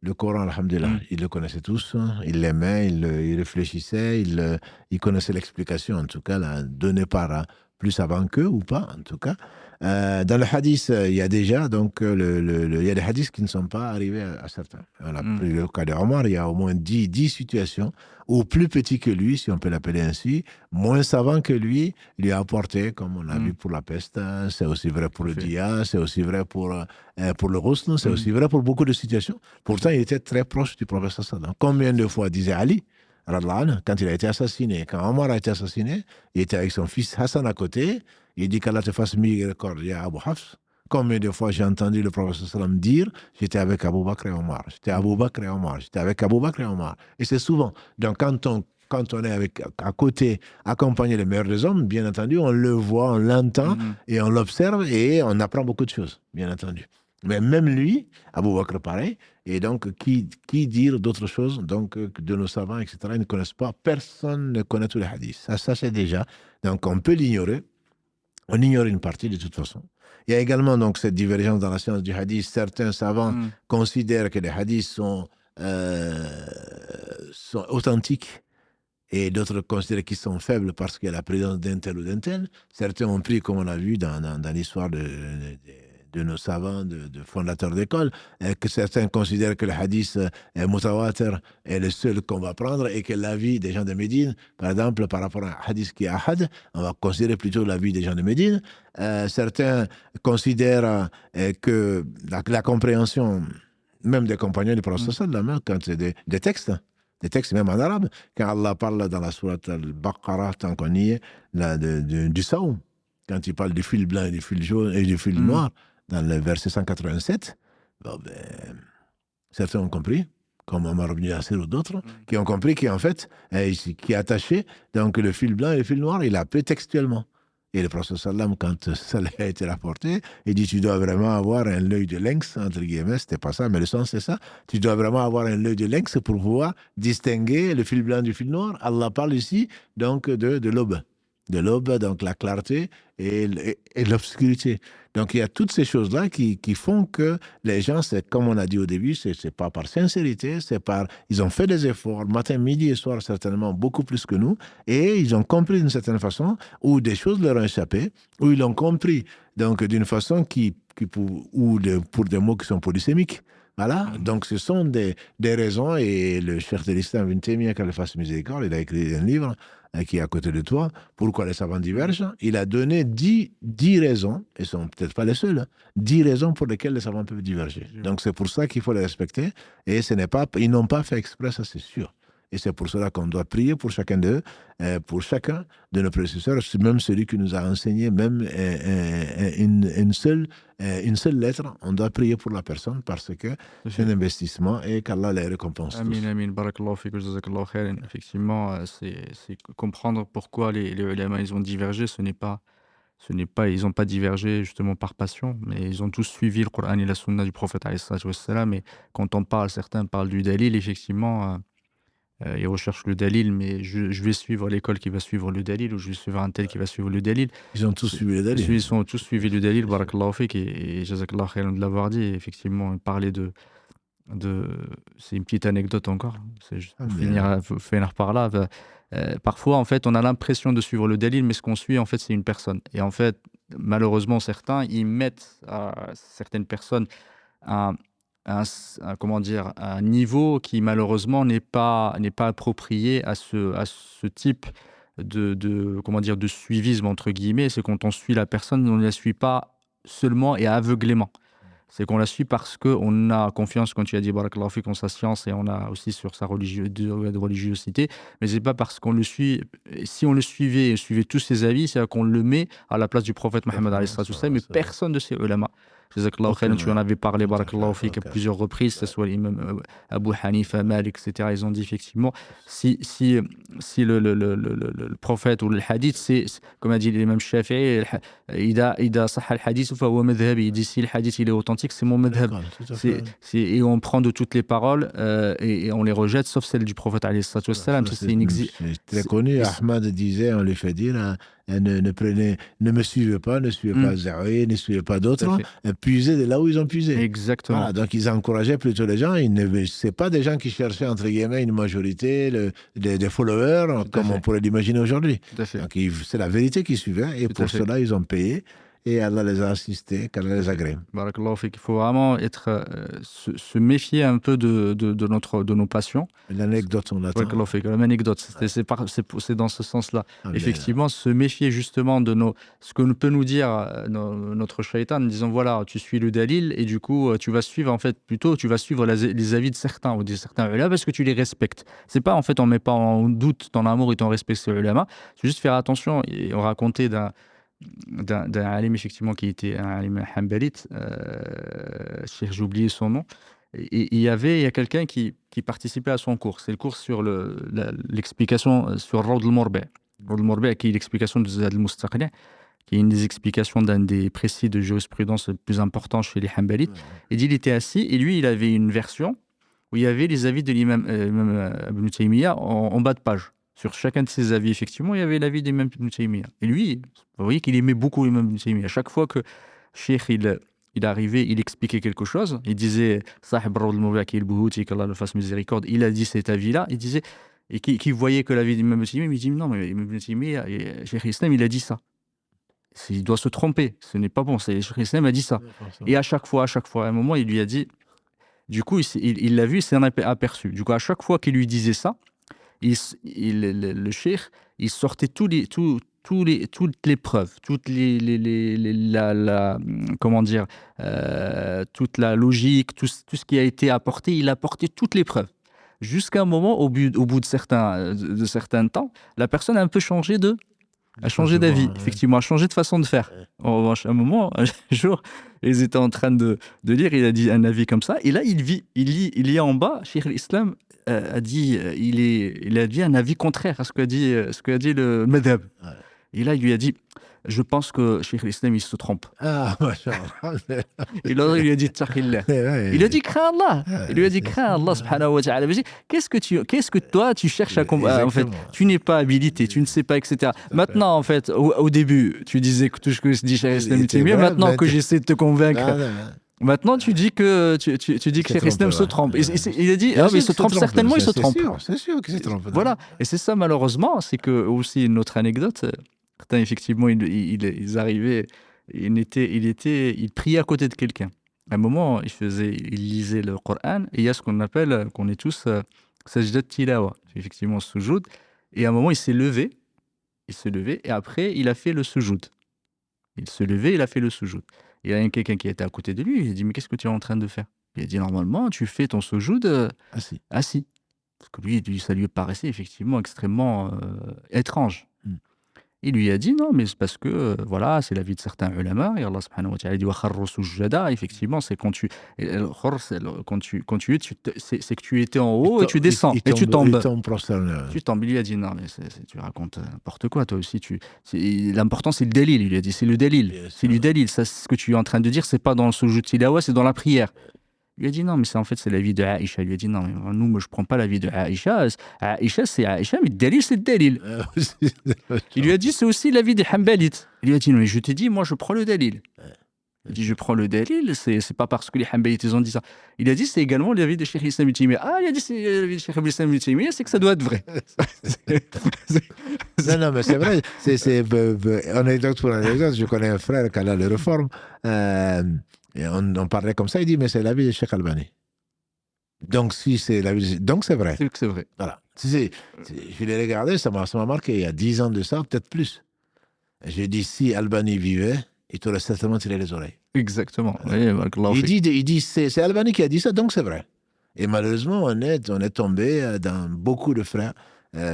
le Coran, alhamdulillah, ils le connaissaient tous, ils l'aimaient, ils réfléchissaient, ils connaissaient l'explication, en tout cas, donnée par plus savant qu'eux ou pas, en tout cas. Dans le hadith, il y a déjà, donc, il y a des hadiths qui ne sont pas arrivés à certains. On a pris le cas de Omar, il y a au moins 10 situations où plus petit que lui, si on peut l'appeler ainsi, moins savant que lui a apporté, comme on l'a vu pour la peste, c'est aussi vrai pour le dia, c'est aussi vrai pour le ghusl, c'est aussi vrai pour beaucoup de situations. Pourtant, il était très proche du prophète sallallahu. Combien de fois disait Ali, quand il a été assassiné, quand Omar a été assassiné, il était avec son fils Hassan à côté, il dit qu'Allah te fasse miséricorde, ya Abu Hafs. Combien de fois j'ai entendu le prophète sallam dire j'étais avec Abu Bakr et Omar, j'étais Abu Bakr et Omar, j'étais avec Abu Bakr et Omar. Et c'est souvent. Donc quand on est à côté, accompagné les meilleurs des hommes, bien entendu, on le voit, on l'entend et on l'observe et on apprend beaucoup de choses, bien entendu. Mais même lui, Abu Bakr pareil, et donc qui dire d'autres choses, donc de nos savants, etc., ils ne connaissent pas, personne ne connaît tous les hadiths. Ça c'est déjà. Donc on peut l'ignorer. On ignore une partie de toute façon. Il y a également donc cette divergence dans la science du hadith. Certains savants considèrent que les hadiths sont authentiques et d'autres considèrent qu'ils sont faibles parce qu'il y a la présence d'un tel ou d'un tel. Certains ont pris, comme on a vu dans l'histoire de nos savants, de fondateurs d'école, que certains considèrent que le hadith mutawatir est le seul qu'on va prendre et que l'avis des gens de Médine, par exemple, par rapport à un hadith qui est ahad, on va considérer plutôt l'avis des gens de Médine. Certains considèrent que la compréhension, même des compagnons du prophète sallallahu, quand c'est des textes même en arabe, quand Allah parle dans la sourate al-Baqarah, tant qu'on y est, du saum, quand il parle du fil blanc et du fil jaune et du fil noir, dans le verset 187, certains ont compris, comme Omar ibn Yasir ou d'autres, qui ont compris qu'en fait, qui est attaché, donc le fil blanc et le fil noir, il a appelé textuellement. Et le prophète sallam, quand ça a été rapporté, il dit, tu dois vraiment avoir un œil de lynx, entre guillemets, c'était pas ça, mais le sens c'est ça, tu dois vraiment avoir un œil de lynx pour pouvoir distinguer le fil blanc du fil noir. Allah parle ici, donc, de l'aube. De l'aube, donc la clarté et l'obscurité. Donc il y a toutes ces choses-là qui font que les gens, c'est comme on a dit au début, c'est pas par sincérité, ils ont fait des efforts, matin, midi et soir certainement, beaucoup plus que nous, et ils ont compris d'une certaine façon, où des choses leur ont échappé, où ils l'ont compris donc d'une façon pour des mots qui sont polysémiques. Voilà, donc ce sont des raisons, et le cheikh de l'Islam, Ibn Taymiyyah, qu'Allah fasse miséricorde, il a écrit un livre qui est à côté de toi, pourquoi les savants divergent. Il a donné 10 raisons, et ce ne sont peut-être pas les seules, 10 raisons pour lesquelles les savants peuvent diverger. Donc c'est pour ça qu'il faut les respecter, et ils n'ont pas fait exprès, ça c'est sûr. Et c'est pour cela qu'on doit prier pour chacun d'eux, pour chacun de nos prédécesseurs, même celui qui nous a enseigné, même une seule lettre, on doit prier pour la personne parce que c'est un investissement et qu'Allah les récompense. Amin, amin, barakallahu fik, jazakallahu khairan. Effectivement, c'est comprendre pourquoi les ulama, ils ont divergé. Ils n'ont pas divergé justement par passion, mais ils ont tous suivi le Coran et la Sunna du prophète alayhi salatu wassalam. Et quand on parle, certains parlent du dalil, effectivement, ils recherchent le dalil, mais je vais suivre l'école qui va suivre le dalil, ou je vais suivre un tel qui va suivre le dalil. Ils ont tous suivi le dalil. Ils ont tous suivi le dalil, barakallahu fik, et jazakallahu khairan de l'avoir dit. Et effectivement, parler c'est une petite anecdote encore, c'est juste pour finir par là. Parfois, en fait, on a l'impression de suivre le dalil, mais ce qu'on suit, en fait, c'est une personne. Et en fait, malheureusement, certains, ils mettent à certaines personnes comment dire, un niveau qui, malheureusement, n'est pas approprié à ce type comment dire, de suivisme, entre guillemets. C'est quand on suit la personne, on ne la suit pas seulement et aveuglément. C'est qu'on la suit parce qu'on a confiance, quand tu as dit barakallahu fik, en sa science, et on a aussi sur sa religiosité, mais c'est pas parce qu'on le suit. Si on le suivait tous ses avis, c'est qu'on le met à la place du prophète Mohammed alayhi salatu wassalam, mais personne de ses ulama. Jazakallahu khairan, tu en avais parlé barakallahu fik à plusieurs reprises, que ce soit l'imam Abu Hanifa, Malik, etc. Ils ont dit effectivement, si le prophèt ou le hadith, c'est comme a dit l'imam Shafi'i, إذا صح الحديث فهو مذهبي. Il dit si le hadith il est authentique, c'est mon madhab. Et on prend de toutes les paroles et on les rejette, sauf celle du prophète alayhi salatu wassalam. C'est très connu. Ahmad disait, on lui fait dire, ne me suivez pas, ne suivez pas Zawi, ne suivez pas d'autres, puisez de là où ils ont puisé. Exactement. Voilà, donc ils encourageaient plutôt les gens. Ce n'est pas des gens qui cherchaient, entre guillemets, une majorité, des followers, comme on pourrait l'imaginer aujourd'hui. Donc c'est la vérité qu'ils suivaient, et pour cela, ils ont payé. Et Allah les a assistés, qu'Allah les agrée. Barakallahu fik. Il faut vraiment se méfier un peu de nos passions. L'anecdote, on l'attend. Barakallahu fik. La même anecdote, c'est dans ce sens-là. Effectivement, se méfier justement de ce que peut nous dire notre shaitan, en disant voilà, tu suis le dalil, et du coup, tu vas suivre, en fait, plutôt, tu vas suivre les avis de certains, ou de certains ulama, parce que tu les respectes. C'est pas, en fait, on met pas en doute ton amour et ton respect sur les ulama. C'est juste faire attention. Et on racontait d'un alim, effectivement, qui était un alim hanbalite, j'ai oublié son nom, et il y a quelqu'un qui participait à son cours. C'est le cours sur l'explication sur Rawd al-Murbi'. Rawd al-Murbi', qui est l'explication de Zad al-Mustaqni', qui est une des explications d'un des précis de jurisprudence les plus importants chez les hanbalites. Et il était assis, et lui, il avait une version où il y avait les avis de l'imam Ibn Taymiyyah en bas de page. Sur chacun de ses avis, effectivement, il y avait l'avis d'Imam Ibn Taymiyyah. Et lui, vous voyez qu'il aimait beaucoup Imam Ibn Taymiyyah. À chaque fois que Cheikh il arrivait, il expliquait quelque chose, il disait Sahib Rawd al-Murbi' qui est le Bouhouti, qu'Allah le fasse miséricorde, il a dit cet avis-là, il disait, et qui voyait que l'avis d'Imam Ibn Taymiyyah, il dit non, mais Imam Ibn Taymiyyah, Cheikh Islam, il a dit ça. Il doit se tromper, ce n'est pas bon, Cheikh Islam a dit ça. Et à chaque fois, à un moment, il lui a dit, du coup, il l'a vu, il s'en a aperçu. Du coup, à chaque fois qu'il lui disait ça, le cheikh, il sortait toutes les preuves, comment dire, toute la logique, tout ce qui a été apporté, il apportait toutes les preuves. Jusqu'à un moment, au bout de certains temps, la personne a un peu changé d'avis, effectivement, a changé de façon de faire. En revanche, à un moment, un jour, ils étaient en train de lire, il a dit un avis comme ça, et là, il lit en bas, Cheikh al-Islam a dit, il a dit un avis contraire à ce qu'a dit le madhab. Et là, il lui a dit, je pense que Cheikh al-Islam, il se trompe. Ah, machallah. Et là, il lui a dit, Taqillah. Il lui a dit, crains Allah. Il lui a dit, crains Allah, subhanahu wa ta'ala. Qu'est-ce que toi, tu cherches à combattre? En fait, tu n'es pas habilité, tu ne sais pas, etc. Maintenant, en fait, au début, tu disais que tout ce que dit Cheikh al-Islam était mieux. Maintenant que j'essaie de te convaincre. Maintenant, tu dis que Cheikh Islam se trompe. Il a dit, mais il se trompe certainement, il se trompe. C'est sûr qu'il se trompe. Voilà. Et c'est ça, malheureusement, c'est que aussi une autre anecdote. Effectivement, ils arrivaient, il priait à côté de quelqu'un. À un moment, il lisait le Coran, et il y a ce qu'on appelle, qu'on est tous, sajdat tilawa, effectivement, soujoud. Et à un moment, il s'est levé, et après, il a fait le soujoud. Il se levait, il a fait le soujoud. Il y a quelqu'un qui était à côté de lui, il a dit, mais qu'est-ce que tu es en train de faire? Il a dit, normalement, tu fais ton soujoud assis. Parce que lui, ça lui paraissait effectivement extrêmement étrange. Il lui a dit, non, mais c'est parce que, voilà, c'est l'avis de certains ulama, et Allah subhanahu wa ta'ala dit, wa kharru sujjada, effectivement, c'est quand tu es, c'est que tu étais en haut et tu descends, et tu tombes. Tu tombes. Il lui a dit, non, mais tu racontes n'importe quoi, toi aussi. L'important, c'est le dalil. Il lui a dit, c'est le dalil. C'est du dalil. Ça, ce que tu es en train de dire, c'est pas dans le sujud tilawa, c'est dans la prière. Il lui a dit non, mais c'est l'avis de Aïcha. Il lui a dit non, mais moi je prends pas l'avis de Aïcha. Aïcha, c'est Aïcha, mais le dalil, c'est le dalil. Il lui a dit c'est aussi l'avis des Hanbalites. Il lui a dit non, mais je t'ai dit, moi je prends le dalil. Il dit je prends le dalil, c'est pas parce que les Hanbalites ils ont dit ça. Il a dit c'est également l'avis de Cheikh Islam Ibn Taymiyyah. Ah, il a dit c'est l'avis de Cheikh Islam Ibn Taymiyyah, c'est que ça doit être vrai. Non, mais c'est vrai. Anecdote pour anecdote, je connais un frère qui a les réformes. Et on parlait comme ça, il dit, mais c'est l'avis de Cheikh Albani. Donc, si c'est l'avis donc c'est vrai. C'est vrai. Voilà. Je l'ai regardé, ça m'a marqué il y a 10 ans de ça, peut-être plus. J'ai dit, si Albani vivait, il t'aurait certainement tiré les oreilles. Exactement. Il dit c'est Albani qui a dit ça, donc c'est vrai. Et malheureusement, on est tombé dans beaucoup de frères,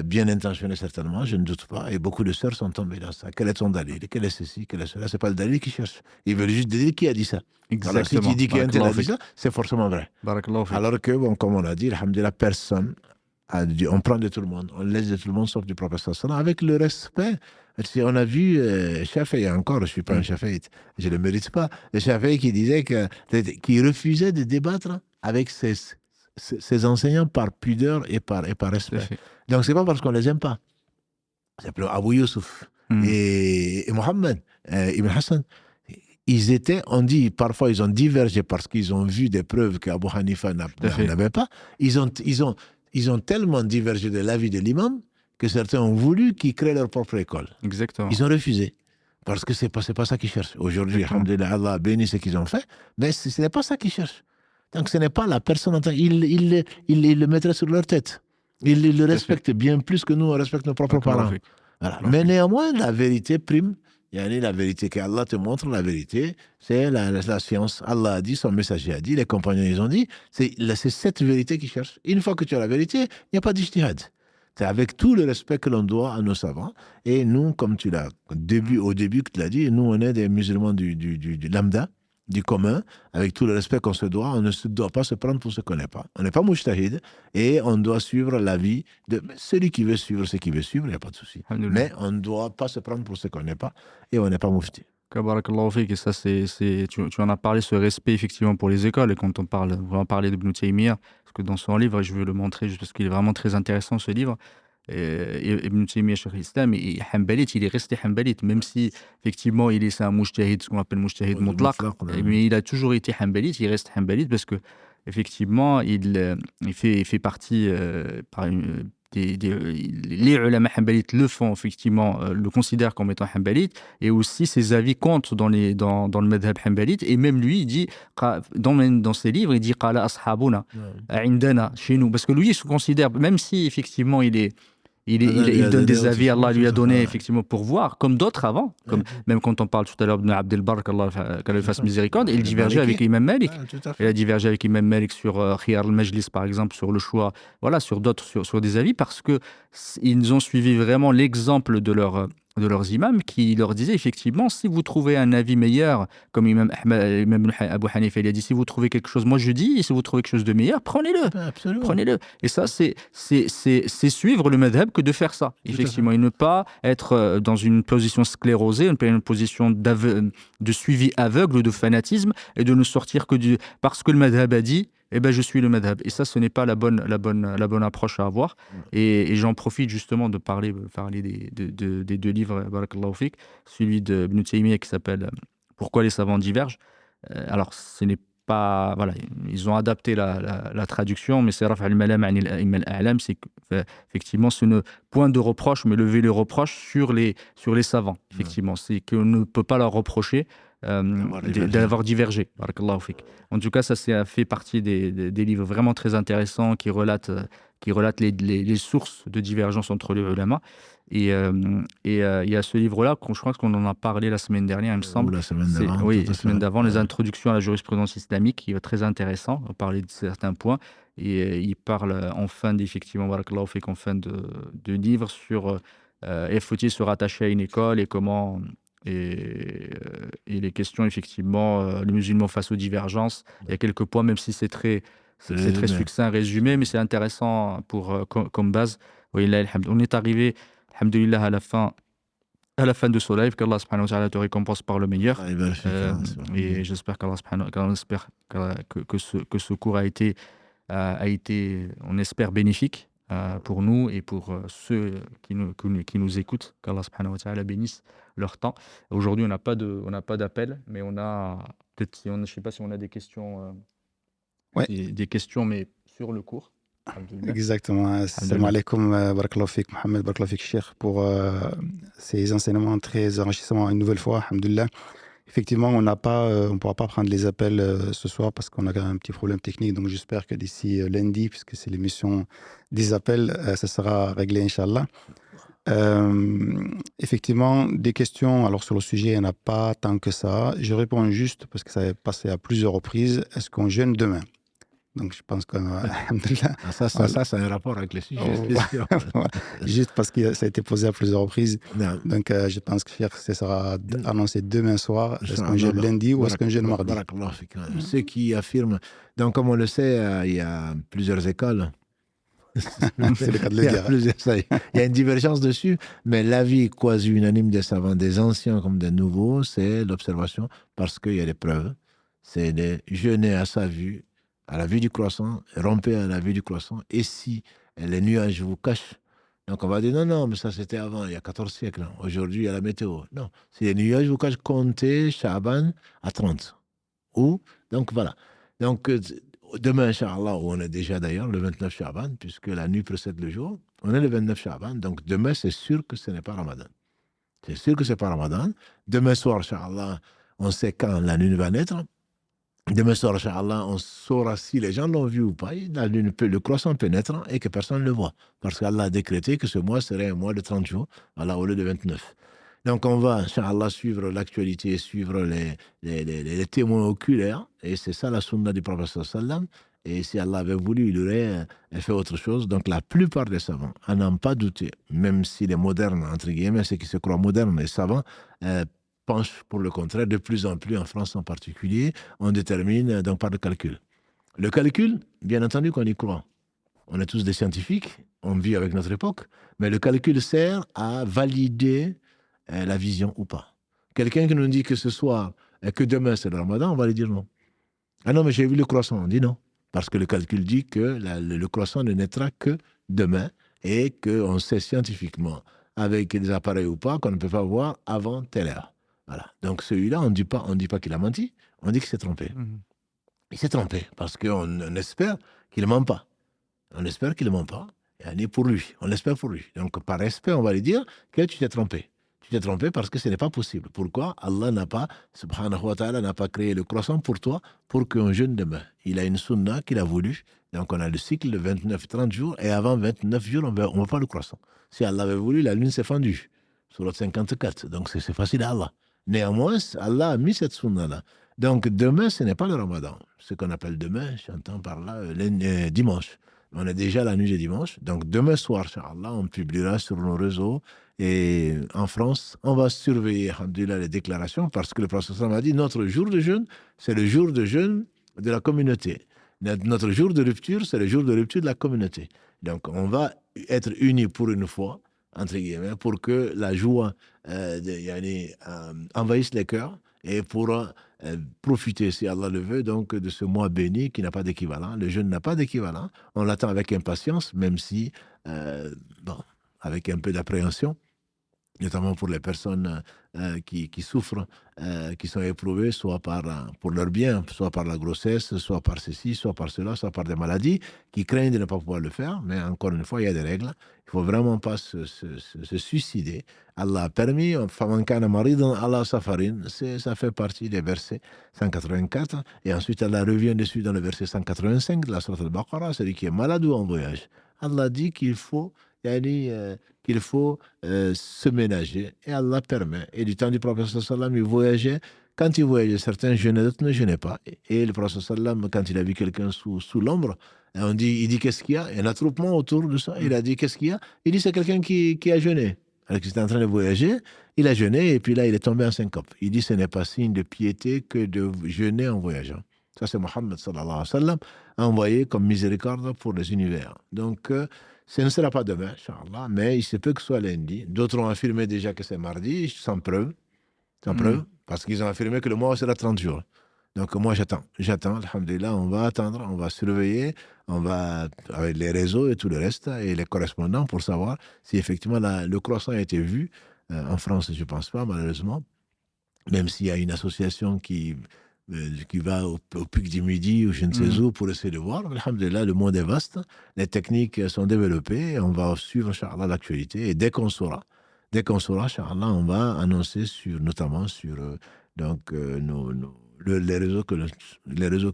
bien intentionnés certainement, je ne doute pas, et beaucoup de sœurs sont tombées dans ça. Quel est ton dalil? Quel est ceci? Quel est cela? C'est pas le dalil qu'ils cherchent. Ils veulent juste dire qui a dit ça. Exactement. Alors si tu dis qu'un tel a dit ça, c'est forcément vrai. Alors que, bon, comme on a dit, alhamdoulilah, personne on prend de tout le monde, on laisse de tout le monde sauf du prophète sallallahu avec le respect. On a vu Shafi'i encore, je ne suis pas un Shafi'ite, je ne le mérite pas, le Shafi'i qui disait qu'il refusait de débattre avec ses enseignants par pudeur et par respect. Donc ce n'est pas parce qu'on ne les aime pas. C'est Abu Youssouf. Et Mohammed, Ibn Hassan, on dit parfois ils ont divergé parce qu'ils ont vu des preuves qu'Abu Hanifa n'avait pas. Ils ont tellement divergé de l'avis de l'imam que certains ont voulu qu'ils créent leur propre école. Exactement. Ils ont refusé. Parce que c'est pas ça qu'ils cherchent. Aujourd'hui, alhamdoulilah, Allah bénit ce qu'ils ont fait, mais ce n'est pas ça qu'ils cherchent. Donc ce n'est pas la personne en tant qu'ils le mettraient sur leur tête. Ils le respectent bien plus que nous, on respecte nos propres parents. Voilà. Mais néanmoins, la vérité prime. La vérité qu'Allah te montre, la vérité, c'est la science. Allah a dit, son messager a dit, les compagnons ils ont dit, c'est cette vérité qu'ils cherchent. Une fois que tu as la vérité, il n'y a pas d'ijtihad. C'est avec tout le respect que l'on doit à nos savants. Et nous, comme tu l'as au début que tu l'as dit, nous on est des musulmans du lambda, du commun, avec tout le respect qu'on se doit, on ne se doit pas se prendre pour ce qu'on n'est pas. On n'est pas mujtahid et on doit suivre l'avis de celui qui veut suivre ce qu'il veut suivre, il n'y a pas de souci. Mais on ne doit pas se prendre pour ce qu'on n'est pas et on n'est pas mufti. Barakallahu fik, et ça, tu en as parlé, ce respect effectivement pour les écoles, et quand on va en parler d'Ibn Taymiyyah, parce que dans son livre, et je veux le montrer juste parce qu'il est vraiment très intéressant ce livre, Ibn Taymiyyah, Cheikh l'Islam, et Hanbalite, il est resté Hanbalite, même si effectivement c'est un mujtahid, ce qu'on appelle mujtahid mutlaq, mais il a toujours été Hanbalite, il reste Hanbalite parce que effectivement il fait partie les ulama hanbalites le font effectivement, le considèrent comme étant hanbalite, et aussi ses avis comptent dans le madhab hanbalite, et même lui il dit dans ses livres, il dit qala ashabuna indana, chez nous, parce que lui il se considère, même si effectivement il donne des avis, Allah lui a donné effectivement pour voir, comme d'autres avant, même quand on parle tout à l'heure de Abd al-Barr, qu'Allah lui fasse miséricorde, il divergeait avec Imam Malik. Il a divergé avec Imam Malik sur Khiyar al-Majlis, par exemple, sur le choix, voilà, sur d'autres, sur des avis, parce que ils ont suivi vraiment l'exemple de leurs imams, qui leur disaient effectivement, si vous trouvez un avis meilleur, comme Imam Abu Hanifa, il a dit, si vous trouvez quelque chose, moi je dis, et si vous trouvez quelque chose de meilleur, prenez-le. Prenez-le. Et ça, c'est suivre le madhab que de faire ça. Effectivement, et ne pas être dans une position sclérosée, une position de suivi aveugle, de fanatisme, et de ne sortir que parce que le madhab a dit, eh ben je suis le madhab. Et ça, ce n'est pas la bonne approche à avoir. Et j'en profite justement de parler des deux livres, barakallahu fik, celui de Ibn Taymiyyah qui s'appelle Pourquoi les savants divergent. Alors, ce n'est pas, voilà, ils ont adapté la traduction, mais c'est Raf' al-Malam an al-a'imma al-a'lam, c'est effectivement ce point de reproche, mais lever le reproche sur les savants. Effectivement, c'est qu'on ne peut pas leur reprocher d'avoir divergé. Barakallahu fik. En tout cas, ça fait partie des livres vraiment très intéressants qui relatent les sources de divergence entre les ulama. Et il y a ce livre-là, je crois qu'on en a parlé la semaine dernière, il me semble. La semaine d'avant. Oui, la semaine d'avant, les introductions à la jurisprudence islamique, qui est très intéressant. On parlait de certains points. Et il parle en fin d'effectivement, barakallahu fik, en fin de livre sur faut-il se rattacher à une école et comment. Et les questions, effectivement, les musulmans face aux divergences. Il y a quelques points, même si c'est très succinct, résumé, mais c'est intéressant comme base. Oui, là, on est arrivé, alhamdoulilah, à la fin de ce live, qu'Allah subhanahu wa ta'ala te récompense par le meilleur. Et j'espère qu'Allah subhanahu wa ta'ala, que ce cours a été, on espère, bénéfique pour nous et pour ceux qui nous écoutent, qu'Allah subhanahu wa ta'ala bénisse leur temps. Aujourd'hui, on n'a pas d'appel, mais on a peut-être, je ne sais pas si on a des questions, des questions, mais sur le cours. Exactement. Assalamu alaikum, barakallahu fik, Mohamed, barakallahu fik, Cheikh, pour ces enseignements très enrichissants une nouvelle fois, alhamdoulilah. Effectivement, on ne pourra pas prendre les appels ce soir parce qu'on a un petit problème technique. Donc, j'espère que d'ici lundi, puisque c'est l'émission des appels, ça sera réglé, Inch'Allah. Effectivement, des questions. Alors, sur le sujet, il n'y en a pas tant que ça. Je réponds juste parce que ça est passé à plusieurs reprises. Est-ce qu'on jeûne demain? Donc, je pense qu'on a... Ça, c'est un rapport avec le sujet. Juste parce que ça a été posé à plusieurs reprises. Non. Donc, je pense que ça sera annoncé demain soir. Est-ce qu'on jeûne lundi ou est-ce qu'on jeûne mardi? Ceux qui affirment... Donc, comme on le sait, il y a plusieurs écoles. C'est le cas de le dire. Il y a une divergence dessus, mais l'avis quasi unanime des savants, des anciens comme des nouveaux, c'est l'observation parce qu'il y a des preuves. C'est de jeûner à sa vue, à la vue du croissant, rompez à la vue du croissant, et si les nuages vous cachent Donc on va dire non, mais ça c'était avant, il y a 14 siècles. Hein. Aujourd'hui, il y a la météo. Non, c'est les nuages, vous pouvez compter Shaban à 30. Donc voilà. Donc demain, Inch'Allah, où on est déjà d'ailleurs le 29 Shaban, puisque la nuit précède le jour, on est le 29 Shaban, donc demain, c'est sûr que ce n'est pas Ramadan. C'est sûr que ce n'est pas Ramadan. Demain soir, Inch'Allah, on sait quand la lune va naître. Demain soir, Inch'Allah, on saura si les gens l'ont vu ou pas. Le croissant peut naître et que personne ne le voit. Parce qu'Allah a décrété que ce mois serait un mois de 30 jours, voilà, au lieu de 29. Donc on va, Inch'Allah, suivre l'actualité, suivre les témoins oculaires. Et c'est ça la sunna du prophète sallam. Et si Allah avait voulu, il aurait fait autre chose. Donc la plupart des savants, à n'en pas douter, même si les modernes, entre guillemets, ceux qui se croient modernes et savants, penchent pour le contraire, de plus en plus, en France en particulier, on détermine donc par le calcul. Le calcul, bien entendu qu'on y croit. On est tous des scientifiques, on vit avec notre époque, mais le calcul sert à valider la vision ou pas. Quelqu'un qui nous dit que ce soir, que demain c'est le Ramadan, on va lui dire non. Ah non, mais j'ai vu le croissant, on dit non. Parce que le calcul dit que le croissant ne naîtra que demain et qu'on sait scientifiquement, avec des appareils ou pas, qu'on ne peut pas voir avant telle heure. Voilà. Donc celui-là, on ne dit pas qu'il a menti, on dit qu'il s'est trompé. Il s'est trompé parce qu'on espère qu'il ne ment pas. On espère qu'il ne ment pas. Et pour lui, on l'espère pour lui. Donc par respect, on va lui dire que tu t'es trompé. Tu t'es trompé parce que ce n'est pas possible. Pourquoi? Allah n'a pas, subhanahu wa ta'ala, n'a pas créé le croissant pour toi pour qu'on jeûne demain. Il a une sunna qu'il a voulu. Donc on a le cycle de 29-30 jours et avant 29 jours, on ne veut pas le croissant. Si Allah avait voulu, la lune s'est fendue. Surat 54. Donc c'est facile à Allah. Néanmoins, Allah a mis cette sunna-là. Donc demain, ce n'est pas le Ramadan. Ce qu'on appelle demain, j'entends par là dimanche. On est déjà la nuit de dimanche. Donc demain soir, Inch'Allah, on publiera sur nos réseaux. Et en France, on va surveiller, alhamdoulilah, les déclarations parce que le prophète m'a dit notre jour de jeûne, c'est le jour de jeûne de la communauté. Notre jour de rupture, c'est le jour de rupture de la communauté. Donc on va être unis pour une fois, entre guillemets, pour que la joie envahisse les cœurs et pour profiter, si Allah le veut, donc de ce mois béni qui n'a pas d'équivalent. Le jeûne n'a pas d'équivalent. On l'attend avec impatience, même si, avec un peu d'appréhension, notamment pour les personnes qui souffrent, qui sont éprouvées, soit pour leur bien, soit par la grossesse, soit par ceci, soit par cela, soit par des maladies, qui craignent de ne pas pouvoir le faire. Mais encore une fois, il y a des règles. Il ne faut vraiment pas se suicider. Allah a permis, faman kana maridan ala safarin, ça fait partie des versets 184. Et ensuite, Allah revient dessus dans le verset 185 de la sourate al-Baqarah, celui qui est malade ou en voyage. Allah dit qu'il faut se ménager. Et Allah permet. Et du temps du prophète sallam, il voyageait. Quand il voyageait, certains jeûnaient, d'autres ne jeûnaient pas. Et le prophète sallam, quand il a vu quelqu'un sous l'ombre, il dit qu'est-ce qu'il y a? Il y a un attroupement autour de ça. Il a dit qu'est-ce qu'il y a? Il dit c'est quelqu'un qui a jeûné. Alors qu'il était en train de voyager, il a jeûné et puis là il est tombé en syncope. Il dit ce n'est pas signe de piété que de jeûner en voyageant. Ça c'est Mohammed sallallahu alayhi wa sallam envoyé comme miséricorde pour les univers. Donc ce ne sera pas demain, Inch'Allah, mais il se peut que ce soit lundi. D'autres ont affirmé déjà que c'est mardi, sans preuve, parce qu'ils ont affirmé que le mois sera 30 jours. Donc moi j'attends, alhamdulillah, on va attendre, on va surveiller, on va avec les réseaux et tout le reste, et les correspondants pour savoir si effectivement le croissant a été vu. En France, je ne pense pas, malheureusement, même s'il y a une association qui va au pic du midi ou je ne sais où pour essayer de voir. Alhamdulillah, le monde est vaste, les techniques sont développées, on va suivre, Inch'Allah, l'actualité, et dès qu'on saura, Inch'Allah, on va annoncer notamment sur les réseaux que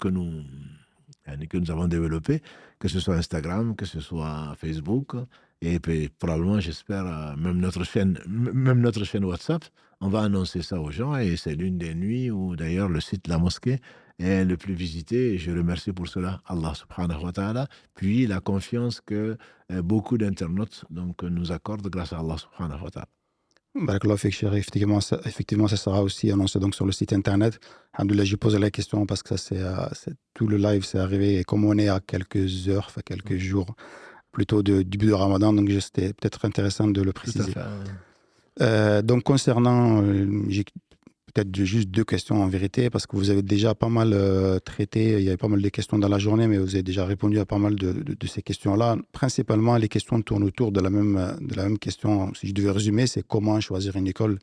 nous avons développés, que ce soit Instagram, que ce soit Facebook, et puis, probablement, j'espère, même notre chaîne WhatsApp, on va annoncer ça aux gens, et c'est l'une des nuits où, d'ailleurs, le site La Mosquée est le plus visité, et je remercie pour cela Allah subhanahu wa ta'ala, puis la confiance que beaucoup d'internautes nous accordent grâce à Allah subhanahu wa ta'ala. Barakallahu fik, Cheikh. Effectivement, ça sera aussi annoncé donc sur le site internet. Alhamdoulilah, je pose la question parce que ça, tout le live, c'est arrivé. Et comme on est à quelques heures, quelques jours plutôt du début de Ramadan, donc c'était peut-être intéressant de le préciser. Tout à fait. Donc concernant, peut-être juste 2 questions en vérité, parce que vous avez déjà pas mal traité, il y avait pas mal de questions dans la journée, mais vous avez déjà répondu à pas mal de ces questions-là. Principalement, les questions tournent autour de la même question. Si je devais résumer, c'est comment choisir une école.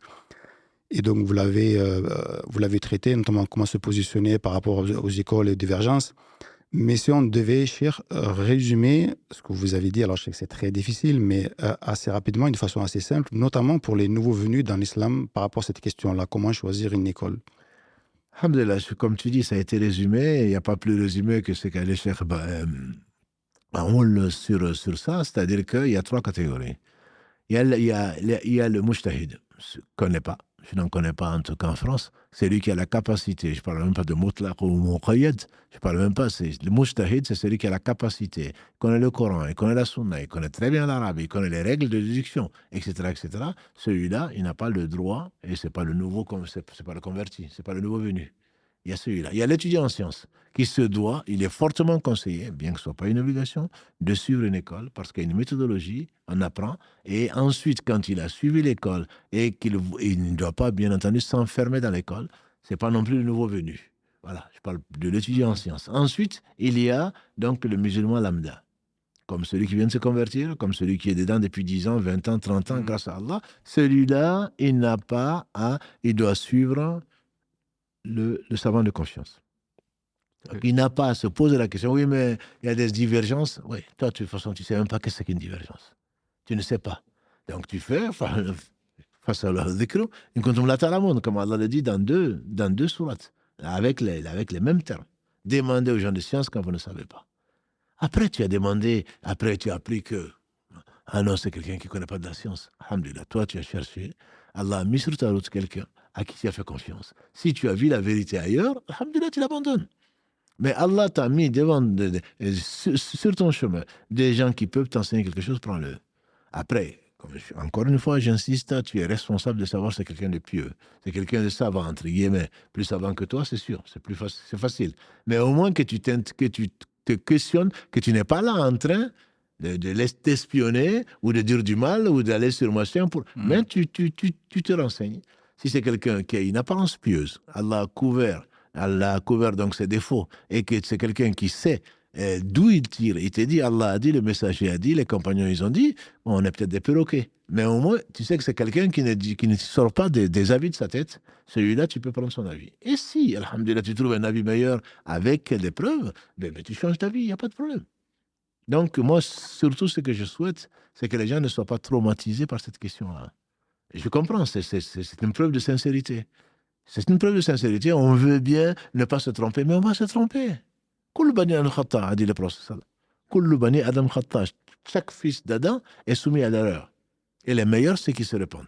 Et donc, vous l'avez traité, notamment comment se positionner par rapport aux écoles et divergences. Mais si on devait, Cheikh, résumer ce que vous avez dit, alors je sais que c'est très difficile, mais assez rapidement, d'une façon assez simple, notamment pour les nouveaux venus dans l'islam par rapport à cette question-là, comment choisir une école? Alhamdulillah, comme tu dis, ça a été résumé. Il n'y a pas plus résumé que ce qu'a les Cheikh roule sur ça. C'est-à-dire qu'il y a 3 catégories. Il y a le mujtahid, je ne connais pas. Je n'en connais pas, en tout cas en France. C'est lui qui a la capacité. Je ne parle même pas de mutlaq ou muqayyad. Je ne parle même pas. Le mujtahid, c'est celui qui a la capacité. Il connaît le Coran, il connaît la Sunna, il connaît très bien l'arabe, il connaît les règles de déduction, etc., etc. Celui-là, il n'a pas le droit, et ce n'est pas le nouveau, c'est pas le converti, ce n'est pas le nouveau venu. Il y a celui-là. Il y a l'étudiant en sciences qui se doit, il est fortement conseillé, bien que ce ne soit pas une obligation, de suivre une école parce qu'il y a une méthodologie, on apprend. Et ensuite, quand il a suivi l'école et qu'il ne doit pas, bien entendu, s'enfermer dans l'école, ce n'est pas non plus le nouveau venu. Voilà, je parle de l'étudiant en sciences. Ensuite, il y a donc le musulman lambda, comme celui qui vient de se convertir, comme celui qui est dedans depuis 10 ans, 20 ans, 30 ans, grâce à Allah. Celui-là, il n'a pas à... Il doit suivre le savant de confiance. Donc, il n'a pas à se poser la question, oui, mais il y a des divergences. Oui, toi, de toute façon, tu ne sais même pas qu'est-ce qu'une divergence. Tu ne sais pas. Donc, tu fais, face à la dhikr, comme Allah le dit dans deux sourates, avec les mêmes termes. Demandez aux gens de science quand vous ne savez pas. Après, tu as appris que, ah non, c'est quelqu'un qui ne connaît pas de la science. Alhamdulillah, toi, tu as cherché. Allah a mis sur ta route quelqu'un à qui tu as fait confiance. Si tu as vu la vérité ailleurs, alhamdulillah, tu l'abandonnes. Mais Allah t'a mis sur ton chemin des gens qui peuvent t'enseigner quelque chose, prends-le. Après, encore une fois, j'insiste, tu es responsable de savoir si c'est quelqu'un de pieux. C'est quelqu'un de savant, entre guillemets. Plus savant que toi, c'est sûr, c'est facile. Mais au moins que tu te questionnes, que tu n'es pas là en train de t'espionner ou de dire du mal ou d'aller sur machin. Mais tu te renseignes. Si c'est quelqu'un qui a une apparence pieuse, Allah a couvert donc ses défauts, et que c'est quelqu'un qui sait d'où il tire. Il te dit, Allah a dit, le messager a dit, les compagnons ils ont dit, bon, on est peut-être des perroquets, mais au moins tu sais que c'est quelqu'un qui ne sort pas des avis de sa tête. Celui-là, tu peux prendre son avis. Et si, alhamdulillah, tu trouves un avis meilleur avec des preuves, ben, tu changes d'avis, il n'y a pas de problème. Donc moi, surtout ce que je souhaite, c'est que les gens ne soient pas traumatisés par cette question-là. Je comprends, c'est une preuve de sincérité. C'est une preuve de sincérité. On veut bien ne pas se tromper, mais on va se tromper. Kul bani Adam khata, a dit le prophète. Kul bani Adam khata. Chaque fils d'Adam est soumis à l'erreur. Et les meilleurs, c'est qui se répandent.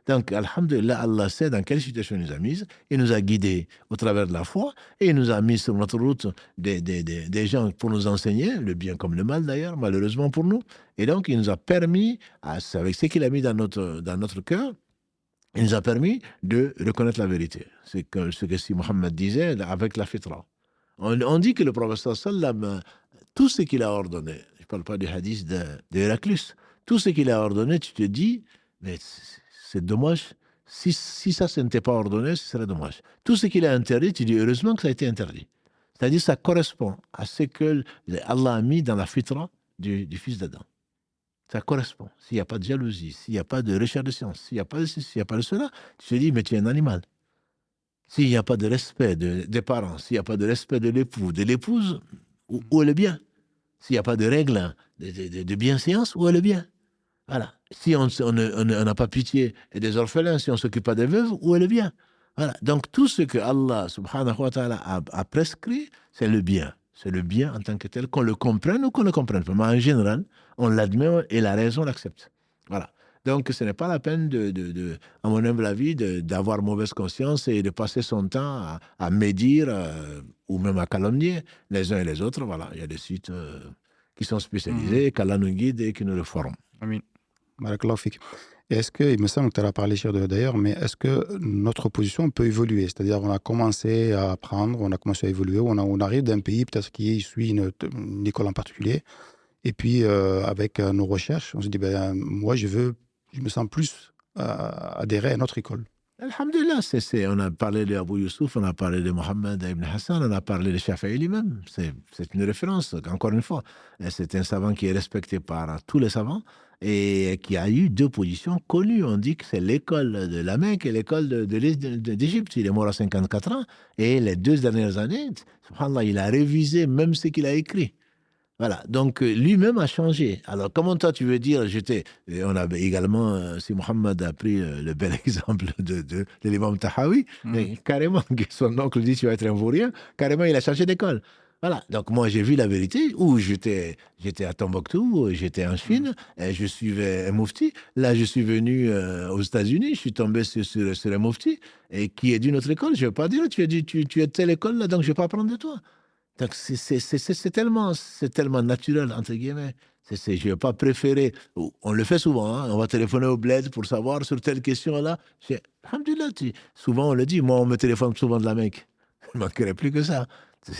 Donc, alhamdulillah, Allah sait dans quelle situation il nous a mis. Il nous a guidés au travers de la foi et il nous a mis sur notre route des gens pour nous enseigner, le bien comme le mal d'ailleurs, malheureusement pour nous. Et donc, il nous a permis, avec ce qu'il a mis dans notre cœur, il nous a permis de reconnaître la vérité. C'est ce que si Mohammed disait avec la fitra. On dit que le prophète sallam, tout ce qu'il a ordonné, je ne parle pas du hadith d'Héraclius, tout ce qu'il a ordonné, tu te dis, mais c'est dommage, si ça n'était pas ordonné, ce serait dommage. Tout ce qu'il a interdit, tu dis, heureusement que ça a été interdit. C'est-à-dire ça correspond à ce que Allah a mis dans la fitra du fils d'Adam. Ça correspond. S'il n'y a pas de jalousie, s'il n'y a pas de recherche de science, s'il n'y a pas de ceci, s'il n'y a pas de cela, tu te dis, mais tu es un animal. S'il n'y a pas de respect des parents, s'il n'y a pas de respect de l'époux, de l'épouse, où est le bien? S'il n'y a pas de règles de bienséance, où est le bien? Voilà. Si on n'a pas pitié des orphelins, si on ne s'occupe pas des veuves, où est le bien? Voilà. Donc tout ce que Allah subhanahu wa ta'ala a prescrit, c'est le bien. C'est le bien en tant que tel, qu'on le comprenne ou qu'on ne le comprenne pas. Mais en général, on l'admet et la raison l'accepte. Voilà. Donc, ce n'est pas la peine, à mon humble avis, d'avoir mauvaise conscience et de passer son temps à médire ou même à calomnier les uns et les autres. Voilà, il y a des sites qui sont spécialisés, qu'Allah nous guide et qui nous le forment. Amin. Barakallahu fik. Est-ce que, il me semble que tu en as parlé d'ailleurs, mais est-ce que notre position peut évoluer? C'est-à-dire, on a commencé à apprendre, on a commencé à évoluer, on arrive d'un pays peut-être qui suit une école en particulier, et puis avec nos recherches, on se dit, moi je me sens plus adhérer à notre école. Alhamdulillah, on a parlé d'Abu Youssouf, on a parlé de Mohammed ibn Hassan, on a parlé de Shafi'i lui-même. C'est une référence, encore une fois. C'est un savant qui est respecté par tous les savants et qui a eu deux positions connues. On dit que c'est l'école de la Mecque et l'école d'Égypte. Il est mort à 54 ans et les 2 dernières années, subhanallah, il a révisé même ce qu'il a écrit. Voilà, donc lui-même a changé. Alors, comment toi tu veux dire, et on a également, si Mohammed a pris le bel exemple de l'imam Tahawi, mais carrément, son oncle dit tu vas être un vaurien, carrément il a changé d'école. Voilà, donc moi j'ai vu la vérité, où j'étais à Tombouctou, j'étais en Chine, et je suivais un mufti. Là, je suis venu aux États-Unis, je suis tombé sur un mufti, et qui est d'une autre école. Je ne vais pas dire, tu es de telle école, là, donc je ne vais pas apprendre de toi. Donc, c'est tellement naturel, entre guillemets. Je ne vais pas préférer. On le fait souvent, hein, on va téléphoner au bled pour savoir sur telle question-là. Alhamdulillah, souvent on le dit. Moi, on me téléphone souvent de la Mecque. Il ne manquerait plus que ça.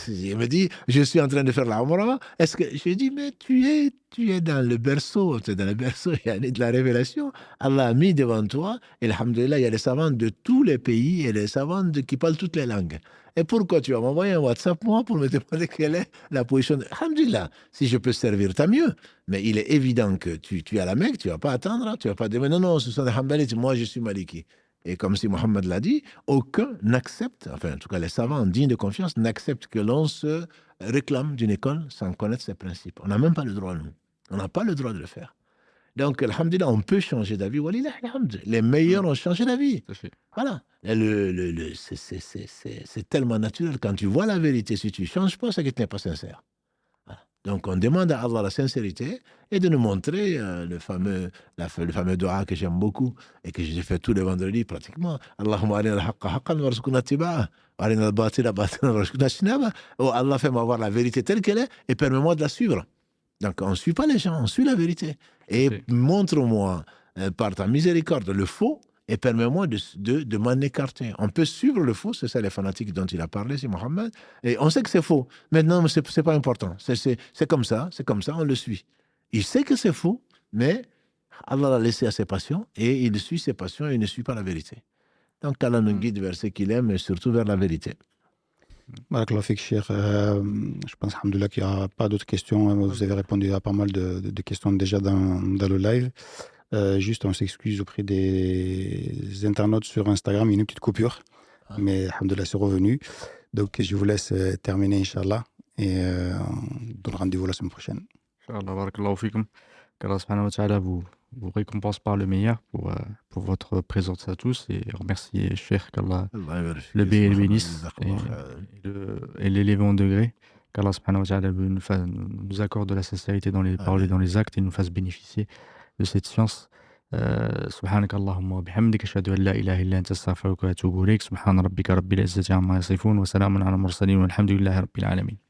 Il me dit, je suis en train de faire la Umrah. Est-ce que je dis, mais tu es dans le berceau, il y a de la révélation. Allah a mis devant toi, et alhamdulillah, il y a des savants de tous les pays et des savants qui parlent toutes les langues. Et pourquoi tu vas m'envoyer un WhatsApp, moi, pour me demander quelle est la position de... Alhamdulillah, si je peux servir, tant mieux. Mais il est évident que tu es à la Mecque, tu ne vas pas attendre, hein, tu ne vas pas dire, non, ce sont des Hanbalites, moi je suis Maliki. Et comme si Mohammed l'a dit, aucun n'accepte, enfin en tout cas les savants dignes de confiance, n'acceptent que l'on se réclame d'une école sans connaître ses principes. On n'a même pas le droit, nous. On n'a pas le droit de le faire. Donc, alhamdulillah, on peut changer d'avis. Walillah, alhamd. Les meilleurs ont changé d'avis. Voilà. C'est tellement naturel. Quand tu vois la vérité, si tu ne changes pas, c'est que tu n'es pas sincère. Voilà. Donc, on demande à Allah la sincérité et de nous montrer le fameux dua que j'aime beaucoup et que j'ai fait tous les vendredis pratiquement. Allahumma arina al-haqqa haqqan warzuqna ittiba'ah wa arina al-batila batilan warzuqna ijtinabah. Oh Allah, fais-moi voir la vérité telle qu'elle est et permets-moi de la suivre. Donc, on ne suit pas les gens, on suit la vérité. Et montre-moi par ta miséricorde le faux et permets-moi de m'en écarter. On peut suivre le faux, c'est ça les fanatiques dont il a parlé, c'est Mohammed. Et on sait que c'est faux. Maintenant, ce n'est pas important. C'est comme ça, on le suit. Il sait que c'est faux, mais Allah l'a laissé à ses passions et il suit ses passions et il ne suit pas la vérité. Donc, Allah nous guide vers ce qu'il aime et surtout vers la vérité. Barakallahu fik, Cheikh. Je pense, alhamdoulilah, qu'il n'y a pas d'autres questions. Vous avez répondu à pas mal de questions déjà dans le live. Juste, on s'excuse auprès des internautes sur Instagram. Il y a une petite coupure, mais alhamdoulilah, c'est revenu. Donc, je vous laisse terminer, Inch'Allah, et on donne rendez-vous la semaine prochaine. Inch'Allah, barakallahu fikum. Qu'Allah subhanahu wa ta'ala vous récompense par le meilleur pour votre présence à tous et remercier Cheikh, qu'Allah le bénisse et l'élève en degré, qu'Allah subhanahu wa ta'ala nous accorde de la sincérité dans les paroles et dans les actes et nous fasse bénéficier de cette science. سبحانك اللهم وبحمدك أشهد أن لا إله إلا أنت أستغفرك وأتوب إليك سبحان ربك رب العزة عما يصفون وسلام على المرسلين والحمد لله رب العالمين.